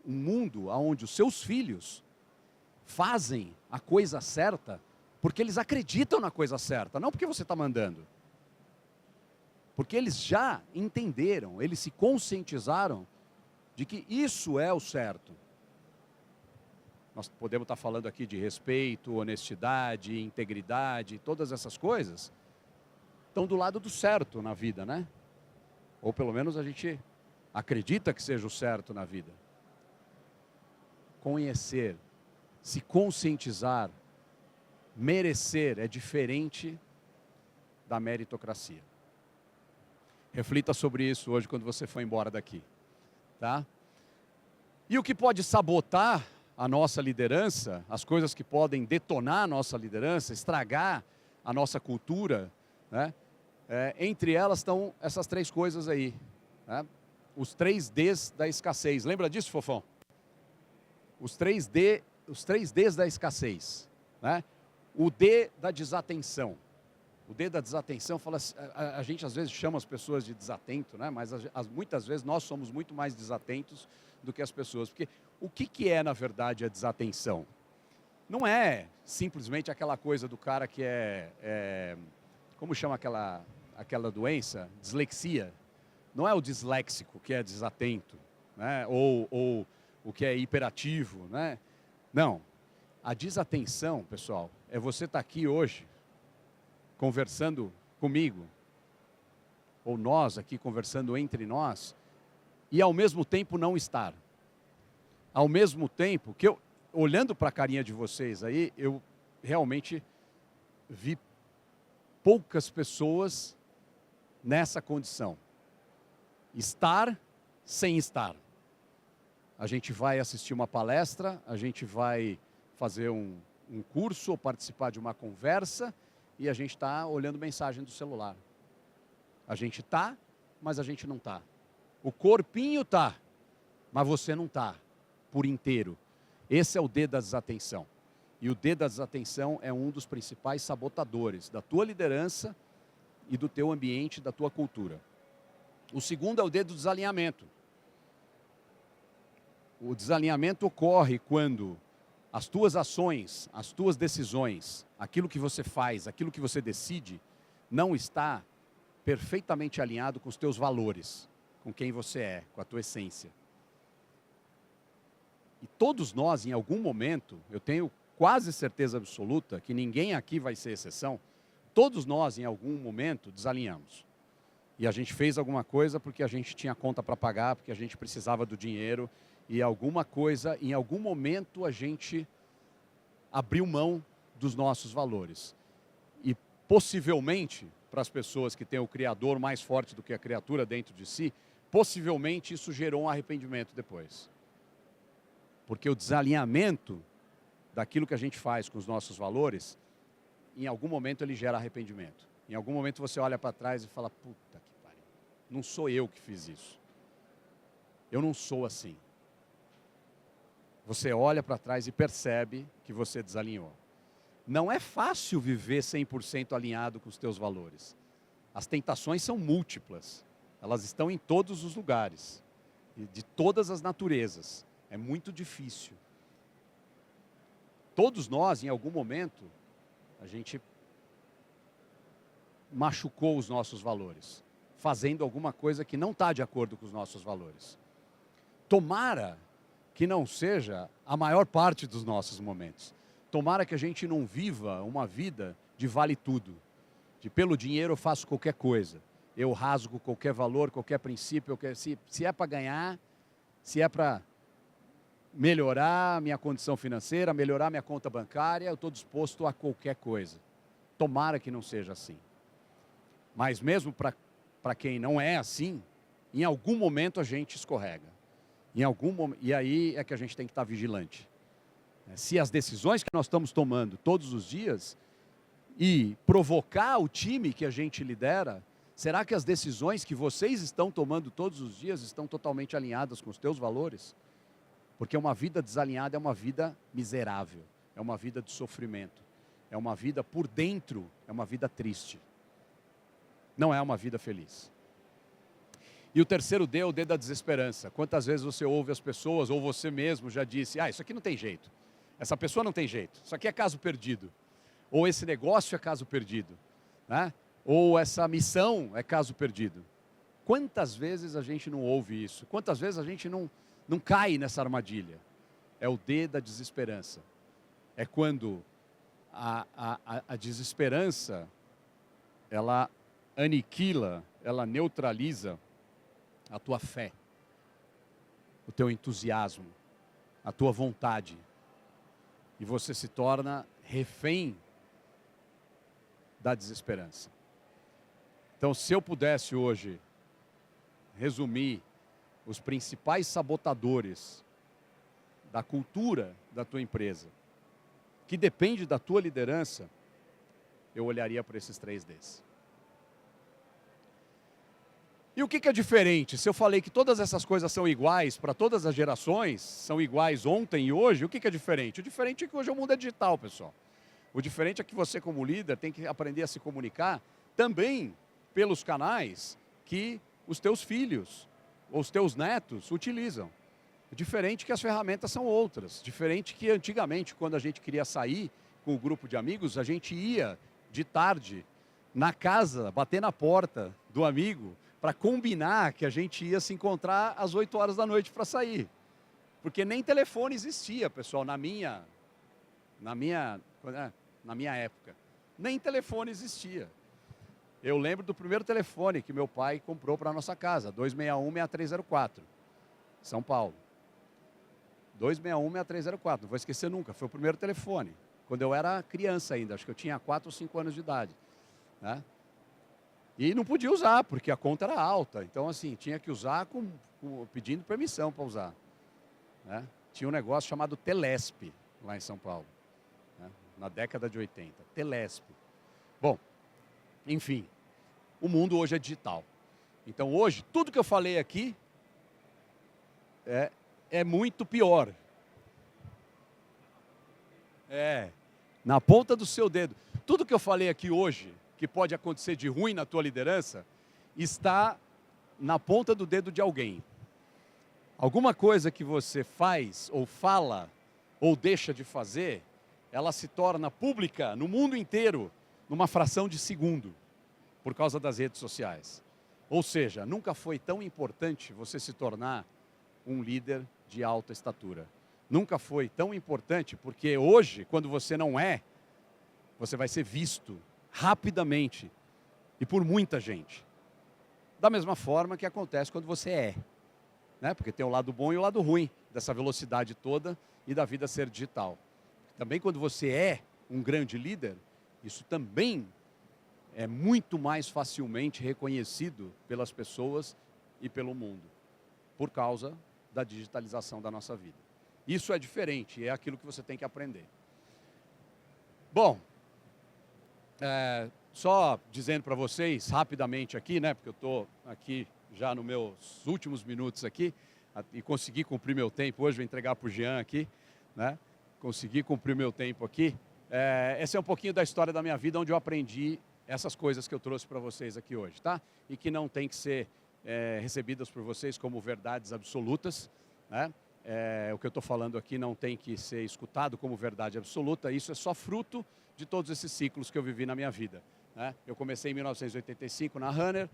um mundo onde os seus filhos fazem a coisa certa porque eles acreditam na coisa certa, não porque você está mandando. Porque eles já entenderam, eles se conscientizaram de que isso é o certo. nós podemos estar falando aqui de respeito, honestidade, integridade, todas essas coisas, estão do lado do certo na vida, né? Ou pelo menos a gente acredita que seja o certo na vida. Conhecer, se conscientizar, merecer é diferente da meritocracia. Reflita sobre isso hoje quando você for embora daqui, tá? E o que pode sabotar a nossa liderança, as coisas que podem detonar a nossa liderança, estragar a nossa cultura, né? Entre elas estão essas 3 coisas aí, né? Os 3 Ds da escassez. Lembra disso, Fofão? Os 3 Ds da escassez, né? O D da desatenção. O D da desatenção, fala, a gente às vezes chama as pessoas de desatento, né? Mas muitas vezes nós somos muito mais desatentos do que as pessoas. Porque o que é, na verdade, a desatenção? Não é simplesmente aquela coisa do cara que como chama aquela doença? Dislexia. Não é o disléxico que é desatento, né? Ou o que é hiperativo, né? Não. A desatenção, pessoal, é você estar aqui hoje conversando comigo, ou nós aqui conversando entre nós, e ao mesmo tempo não estar. Ao mesmo tempo que eu, olhando para a carinha de vocês aí, eu realmente vi poucas pessoas nessa condição. Estar sem estar. A gente vai assistir uma palestra, a gente vai fazer um curso ou participar de uma conversa e a gente está olhando mensagem do celular. A gente está, mas a gente não está. O corpinho está, mas você não está por inteiro. Esse é o D da desatenção. E o D da desatenção é um dos principais sabotadores da tua liderança e do teu ambiente, da tua cultura. O segundo é o D do desalinhamento. O desalinhamento ocorre quando as tuas ações, as tuas decisões, aquilo que você faz, aquilo que você decide, não está perfeitamente alinhado com os teus valores, com quem você é, com a tua essência. E todos nós, em algum momento, eu tenho quase certeza absoluta que ninguém aqui vai ser exceção, todos nós, em algum momento, desalinhamos. E a gente fez alguma coisa porque a gente tinha conta para pagar, porque a gente precisava do dinheiro, e alguma coisa, em algum momento, a gente abriu mão dos nossos valores. E possivelmente, para as pessoas que têm o Criador mais forte do que a criatura dentro de si, possivelmente isso gerou um arrependimento depois. Porque o desalinhamento daquilo que a gente faz com os nossos valores, em algum momento ele gera arrependimento. Em algum momento você olha para trás e fala, puta que pariu, não sou eu que fiz isso. Eu não sou assim. Você olha para trás e percebe que você desalinhou. Não é fácil viver 100% alinhado com os teus valores. As tentações são múltiplas. Elas estão em todos os lugares, de todas as naturezas. É muito difícil. Todos nós, em algum momento, a gente machucou os nossos valores, fazendo alguma coisa que não está de acordo com os nossos valores. Tomara que não seja a maior parte dos nossos momentos. Tomara que a gente não viva uma vida de vale tudo. De pelo dinheiro eu faço qualquer coisa. Eu rasgo qualquer valor, qualquer princípio. Se é para ganhar, se é para melhorar minha condição financeira, melhorar minha conta bancária, eu estou disposto a qualquer coisa. Tomara que não seja assim. Mas mesmo para quem não é assim, em algum momento a gente escorrega. E aí é que a gente tem que estar vigilante. Se as decisões que nós estamos tomando todos os dias e provocar o time que a gente lidera, será que as decisões que vocês estão tomando todos os dias estão totalmente alinhadas com os teus valores? Porque uma vida desalinhada é uma vida miserável, é uma vida de sofrimento, é uma vida por dentro, é uma vida triste. Não é uma vida feliz. E o terceiro D é o D da desesperança. Quantas vezes você ouve as pessoas, ou você mesmo já disse, isso aqui não tem jeito, essa pessoa não tem jeito, isso aqui é caso perdido, ou esse negócio é caso perdido, né? Ou essa missão é caso perdido. Quantas vezes a gente não ouve isso? Quantas vezes a gente não cai nessa armadilha? É o D da desesperança. É quando a desesperança, ela aniquila, ela neutraliza a tua fé, o teu entusiasmo, a tua vontade. E você se torna refém da desesperança. Então, se eu pudesse hoje resumir os principais sabotadores da cultura da tua empresa, que depende da tua liderança, eu olharia para esses 3 Ds. E o que é diferente? Se eu falei que todas essas coisas são iguais para todas as gerações, são iguais ontem e hoje, o que é diferente? O diferente é que hoje o mundo é digital, pessoal. O diferente é que você, como líder, tem que aprender a se comunicar também pelos canais que os teus filhos ou os teus netos utilizam. Diferente que as ferramentas são outras. Diferente que antigamente, quando a gente queria sair com o grupo de amigos, a gente ia de tarde na casa, bater na porta do amigo, para combinar que a gente ia se encontrar às 8 horas da noite para sair. Porque nem telefone existia, pessoal, na minha época. Nem telefone existia. Eu lembro do primeiro telefone que meu pai comprou para a nossa casa, 261-6304, São Paulo. 261-6304, não vou esquecer nunca, foi o primeiro telefone. Quando eu era criança ainda, acho que eu tinha 4 ou 5 anos de idade. Né? E não podia usar, porque a conta era alta. Então, assim, tinha que usar pedindo permissão para usar. Né? Tinha um negócio chamado Telesp, lá em São Paulo. Né? Na década de 80. Telesp. Bom, enfim, o mundo hoje é digital. Então, hoje, tudo que eu falei aqui é muito pior. Na ponta do seu dedo. Tudo que eu falei aqui hoje, que pode acontecer de ruim na tua liderança, está na ponta do dedo de alguém. Alguma coisa que você faz, ou fala, ou deixa de fazer, ela se torna pública no mundo inteiro, numa fração de segundo, por causa das redes sociais. Ou seja, nunca foi tão importante você se tornar um líder de alta estatura. Nunca foi tão importante, porque hoje, quando você não é, você vai ser visto rapidamente e por muita gente. Da mesma forma que acontece quando você é. Né? Porque tem o lado bom e o lado ruim dessa velocidade toda e da vida ser digital. Também quando você é um grande líder, isso também é muito mais facilmente reconhecido pelas pessoas e pelo mundo, por causa da digitalização da nossa vida. Isso é diferente, é aquilo que você tem que aprender. Bom, só dizendo para vocês rapidamente aqui, né, porque eu estou aqui já nos meus últimos minutos aqui, e consegui cumprir meu tempo, hoje vou entregar para o Jean aqui, né, consegui cumprir meu tempo aqui. Esse é um pouquinho da história da minha vida, onde eu aprendi essas coisas que eu trouxe para vocês aqui hoje, tá? E que não tem que ser recebidas por vocês como verdades absolutas, né? O que eu estou falando aqui não tem que ser escutado como verdade absoluta, isso é só fruto de todos esses ciclos que eu vivi na minha vida. Né? Eu comecei em 1985 na Runner,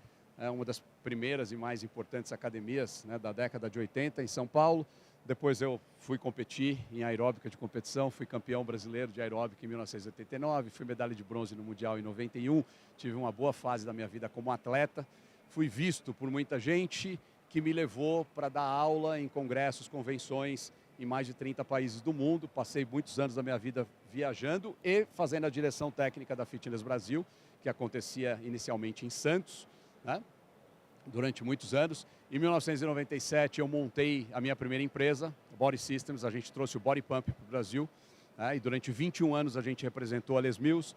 uma das primeiras e mais importantes academias, né, da década de 80 em São Paulo. Depois eu fui competir em aeróbica de competição, fui campeão brasileiro de aeróbica em 1989, fui medalha de bronze no Mundial em 91, tive uma boa fase da minha vida como atleta, fui visto por muita gente que me levou para dar aula em congressos, convenções em mais de 30 países do mundo. Passei muitos anos da minha vida viajando e fazendo a direção técnica da Fitness Brasil, que acontecia inicialmente em Santos, né? Durante muitos anos. Em 1997 eu montei a minha primeira empresa, Body Systems, a gente trouxe o Body Pump para o Brasil, né? E durante 21 anos a gente representou a Les Mills.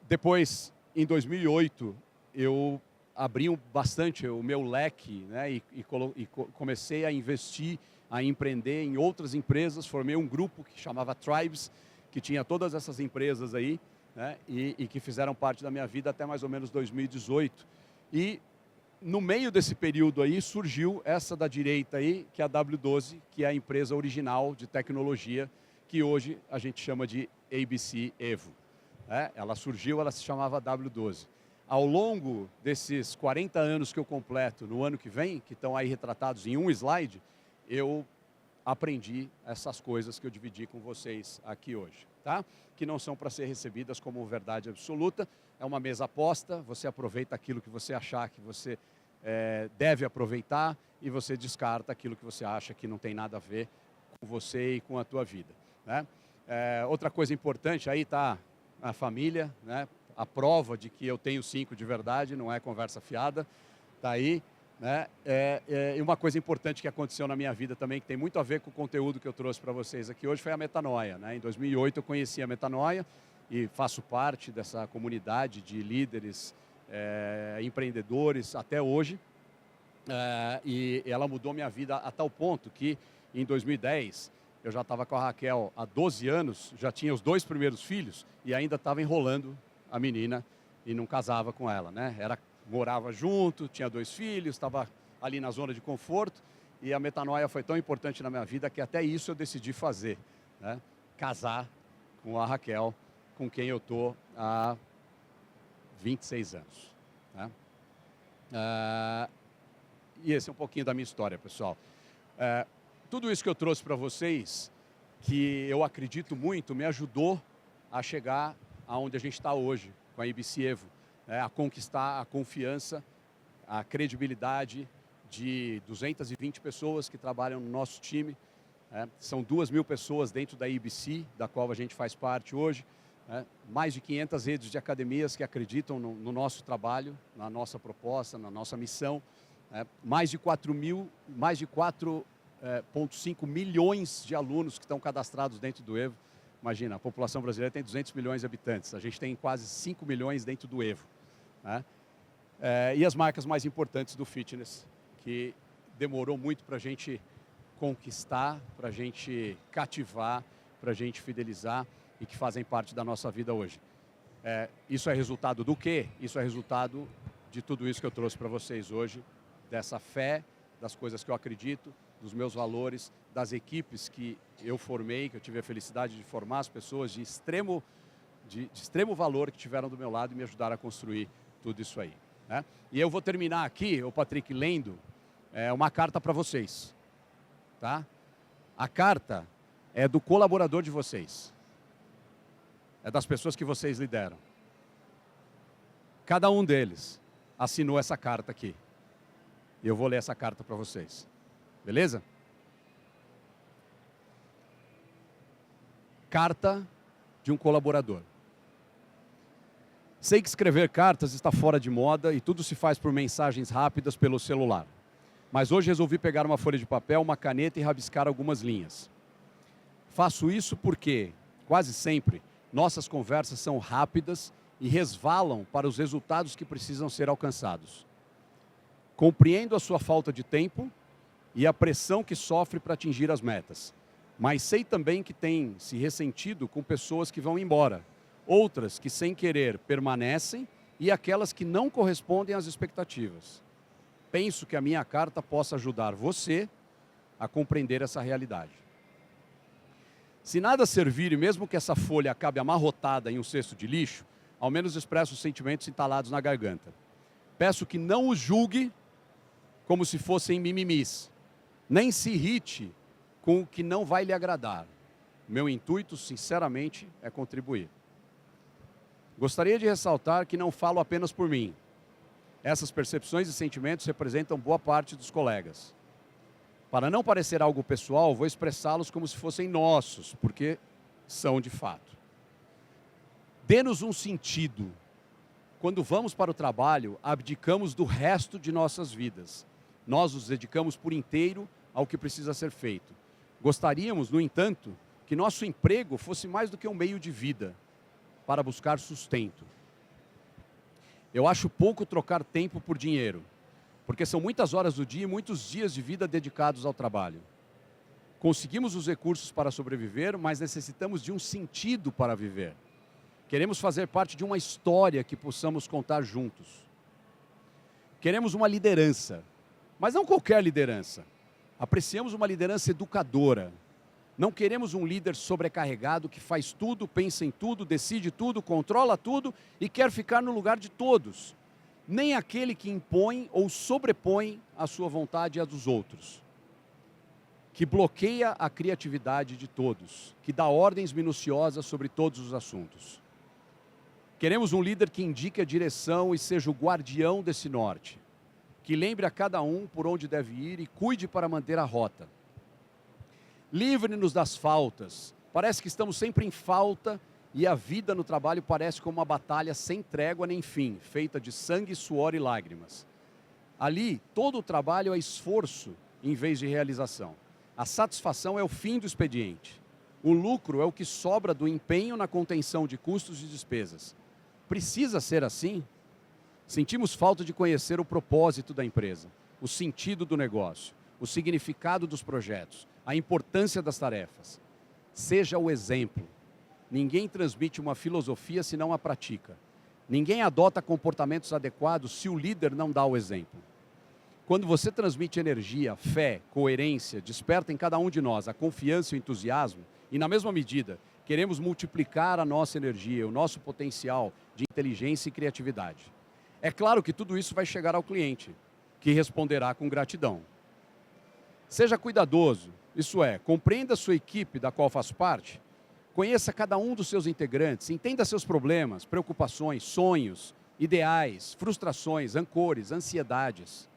Depois, em 2008, eu abri bastante o meu leque, né? E comecei a investir, a empreender em outras empresas, formei um grupo que chamava Tribes, que tinha todas essas empresas aí, né? E que fizeram parte da minha vida até mais ou menos 2018. E no meio desse período aí surgiu essa da direita aí, que é a W12, que é a empresa original de tecnologia, que hoje a gente chama de ABC Evo. Ela surgiu, ela se chamava W12. Ao longo desses 40 anos que eu completo no ano que vem, que estão aí retratados em um slide, eu aprendi essas coisas que eu dividi com vocês aqui hoje, tá? Que não são para ser recebidas como verdade absoluta. É uma mesa aposta, você aproveita aquilo que você achar que você deve aproveitar e você descarta aquilo que você acha que não tem nada a ver com você e com a tua vida, né? Outra coisa importante, aí está a família, né? A prova de que eu tenho 5 de verdade, não é conversa fiada, está aí, né? E uma coisa importante que aconteceu na minha vida também, que tem muito a ver com o conteúdo que eu trouxe para vocês aqui hoje, foi a Metanoia, né? Em 2008 eu conheci a Metanoia e faço parte dessa comunidade de líderes, empreendedores até hoje, e ela mudou minha vida a tal ponto que em 2010 eu já estava com a Raquel há 12 anos, já tinha os 2 primeiros filhos e ainda estava enrolando a menina e não casava com ela, né? Morava junto, tinha 2 filhos, estava ali na zona de conforto e a Metanoia foi tão importante na minha vida que até isso eu decidi fazer, né? Casar com a Raquel, com quem eu estou há 26 anos, né? E esse é um pouquinho da minha história, pessoal. Tudo isso que eu trouxe para vocês, que eu acredito muito, me ajudou a chegar aonde a gente está hoje, com a IBC Evo, né? A conquistar a confiança, a credibilidade de 220 pessoas que trabalham no nosso time. São 2.000 pessoas dentro da IBC, da qual a gente faz parte hoje. Mais de 500 redes de academias que acreditam no nosso trabalho, na nossa proposta, na nossa missão. Mais de 4,5 milhões de alunos que estão cadastrados dentro do Evo. Imagina, a população brasileira tem 200 milhões de habitantes, a gente tem quase 5 milhões dentro do Evo, né? E as marcas mais importantes do fitness, que demorou muito para a gente conquistar, para a gente cativar, para a gente fidelizar e que fazem parte da nossa vida hoje. Isso é resultado do quê? Isso é resultado de tudo isso que eu trouxe para vocês hoje, dessa fé, das coisas que eu acredito, dos meus valores, das equipes que eu formei, que eu tive a felicidade de formar, as pessoas de extremo valor que tiveram do meu lado e me ajudaram a construir tudo isso aí, né? E eu vou terminar aqui, o Patrick, lendo uma carta para vocês, tá? A carta é do colaborador de vocês, é das pessoas que vocês lideram. Cada um deles assinou essa carta aqui. E eu vou ler essa carta para vocês. Beleza? Carta de um colaborador. Sei que escrever cartas está fora de moda e tudo se faz por mensagens rápidas pelo celular. Mas hoje resolvi pegar uma folha de papel, uma caneta e rabiscar algumas linhas. Faço isso porque, quase sempre, nossas conversas são rápidas e resvalam para os resultados que precisam ser alcançados. Compreendo a sua falta de tempo e a pressão que sofre para atingir as metas. Mas sei também que tem se ressentido com pessoas que vão embora, outras que sem querer permanecem e aquelas que não correspondem às expectativas. Penso que a minha carta possa ajudar você a compreender essa realidade. Se nada servir e mesmo que essa folha acabe amarrotada em um cesto de lixo, ao menos expresso os sentimentos entalados na garganta. Peço que não os julgue como se fossem mimimis. Nem se irrite com o que não vai lhe agradar. Meu intuito, sinceramente, é contribuir. Gostaria de ressaltar que não falo apenas por mim. Essas percepções e sentimentos representam boa parte dos colegas. Para não parecer algo pessoal, vou expressá-los como se fossem nossos, porque são de fato. Dê-nos um sentido. Quando vamos para o trabalho, abdicamos do resto de nossas vidas. Nós nos dedicamos por inteiro ao que precisa ser feito. Gostaríamos, no entanto, que nosso emprego fosse mais do que um meio de vida, para buscar sustento. Eu acho pouco trocar tempo por dinheiro, porque são muitas horas do dia e muitos dias de vida dedicados ao trabalho. Conseguimos os recursos para sobreviver, mas necessitamos de um sentido para viver. Queremos fazer parte de uma história que possamos contar juntos. Queremos uma liderança, mas não qualquer liderança. Apreciamos uma liderança educadora. Não queremos um líder sobrecarregado que faz tudo, pensa em tudo, decide tudo, controla tudo e quer ficar no lugar de todos. Nem aquele que impõe ou sobrepõe a sua vontade e a dos outros. que bloqueia a criatividade de todos, que dá ordens minuciosas sobre todos os assuntos. Queremos um líder que indique a direção e seja o guardião desse norte, que lembre a cada um por onde deve ir e cuide para manter a rota. Livre-nos das faltas. Parece que estamos sempre em falta e a vida no trabalho parece como uma batalha sem trégua nem fim, feita de sangue, suor e lágrimas. Ali, todo o trabalho é esforço em vez de realização. A satisfação é o fim do expediente. O lucro é o que sobra do empenho na contenção de custos e despesas. Precisa ser assim? Sentimos falta de conhecer o propósito da empresa, o sentido do negócio, o significado dos projetos, a importância das tarefas. Seja o exemplo. Ninguém transmite uma filosofia se não a pratica. Ninguém adota comportamentos adequados se o líder não dá o exemplo. Quando você transmite energia, fé, coerência, desperta em cada um de nós a confiança e o entusiasmo, e na mesma medida, queremos multiplicar a nossa energia, o nosso potencial de inteligência e criatividade. É claro que tudo isso vai chegar ao cliente, que responderá com gratidão. Seja cuidadoso, isso é, compreenda a sua equipe da qual faz parte, conheça cada um dos seus integrantes, entenda seus problemas, preocupações, sonhos, ideais, frustrações, rancores, ansiedades.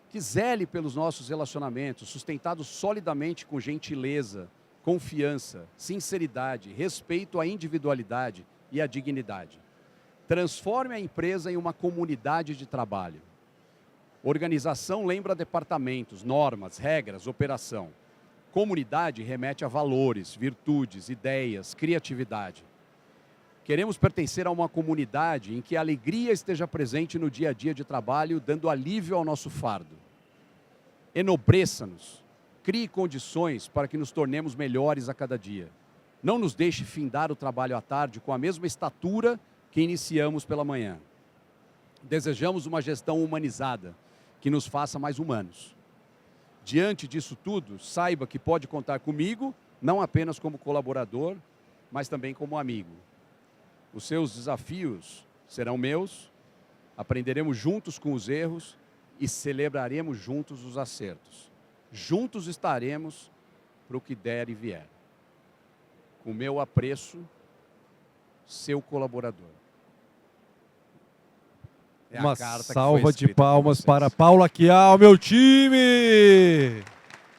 Que zele pelos nossos relacionamentos, sustentados solidamente com gentileza, confiança, sinceridade, respeito à individualidade e à dignidade. Transforme a empresa em uma comunidade de trabalho. Organização lembra departamentos, normas, regras, operação. Comunidade remete a valores, virtudes, ideias, criatividade. Queremos pertencer a uma comunidade em que a alegria esteja presente no dia a dia de trabalho, dando alívio ao nosso fardo. Enobreça-nos, crie condições para que nos tornemos melhores a cada dia. Não nos deixe findar o trabalho à tarde com a mesma estatura que iniciamos pela manhã. Desejamos uma gestão humanizada, que nos faça mais humanos. Diante disso tudo, saiba que pode contar comigo, não apenas como colaborador, mas também como amigo. Os seus desafios serão meus, aprenderemos juntos com os erros e celebraremos juntos os acertos. Juntos estaremos para o que der e vier. Com meu apreço, seu colaborador. Uma salva de palmas para Paulo Aquial, meu time!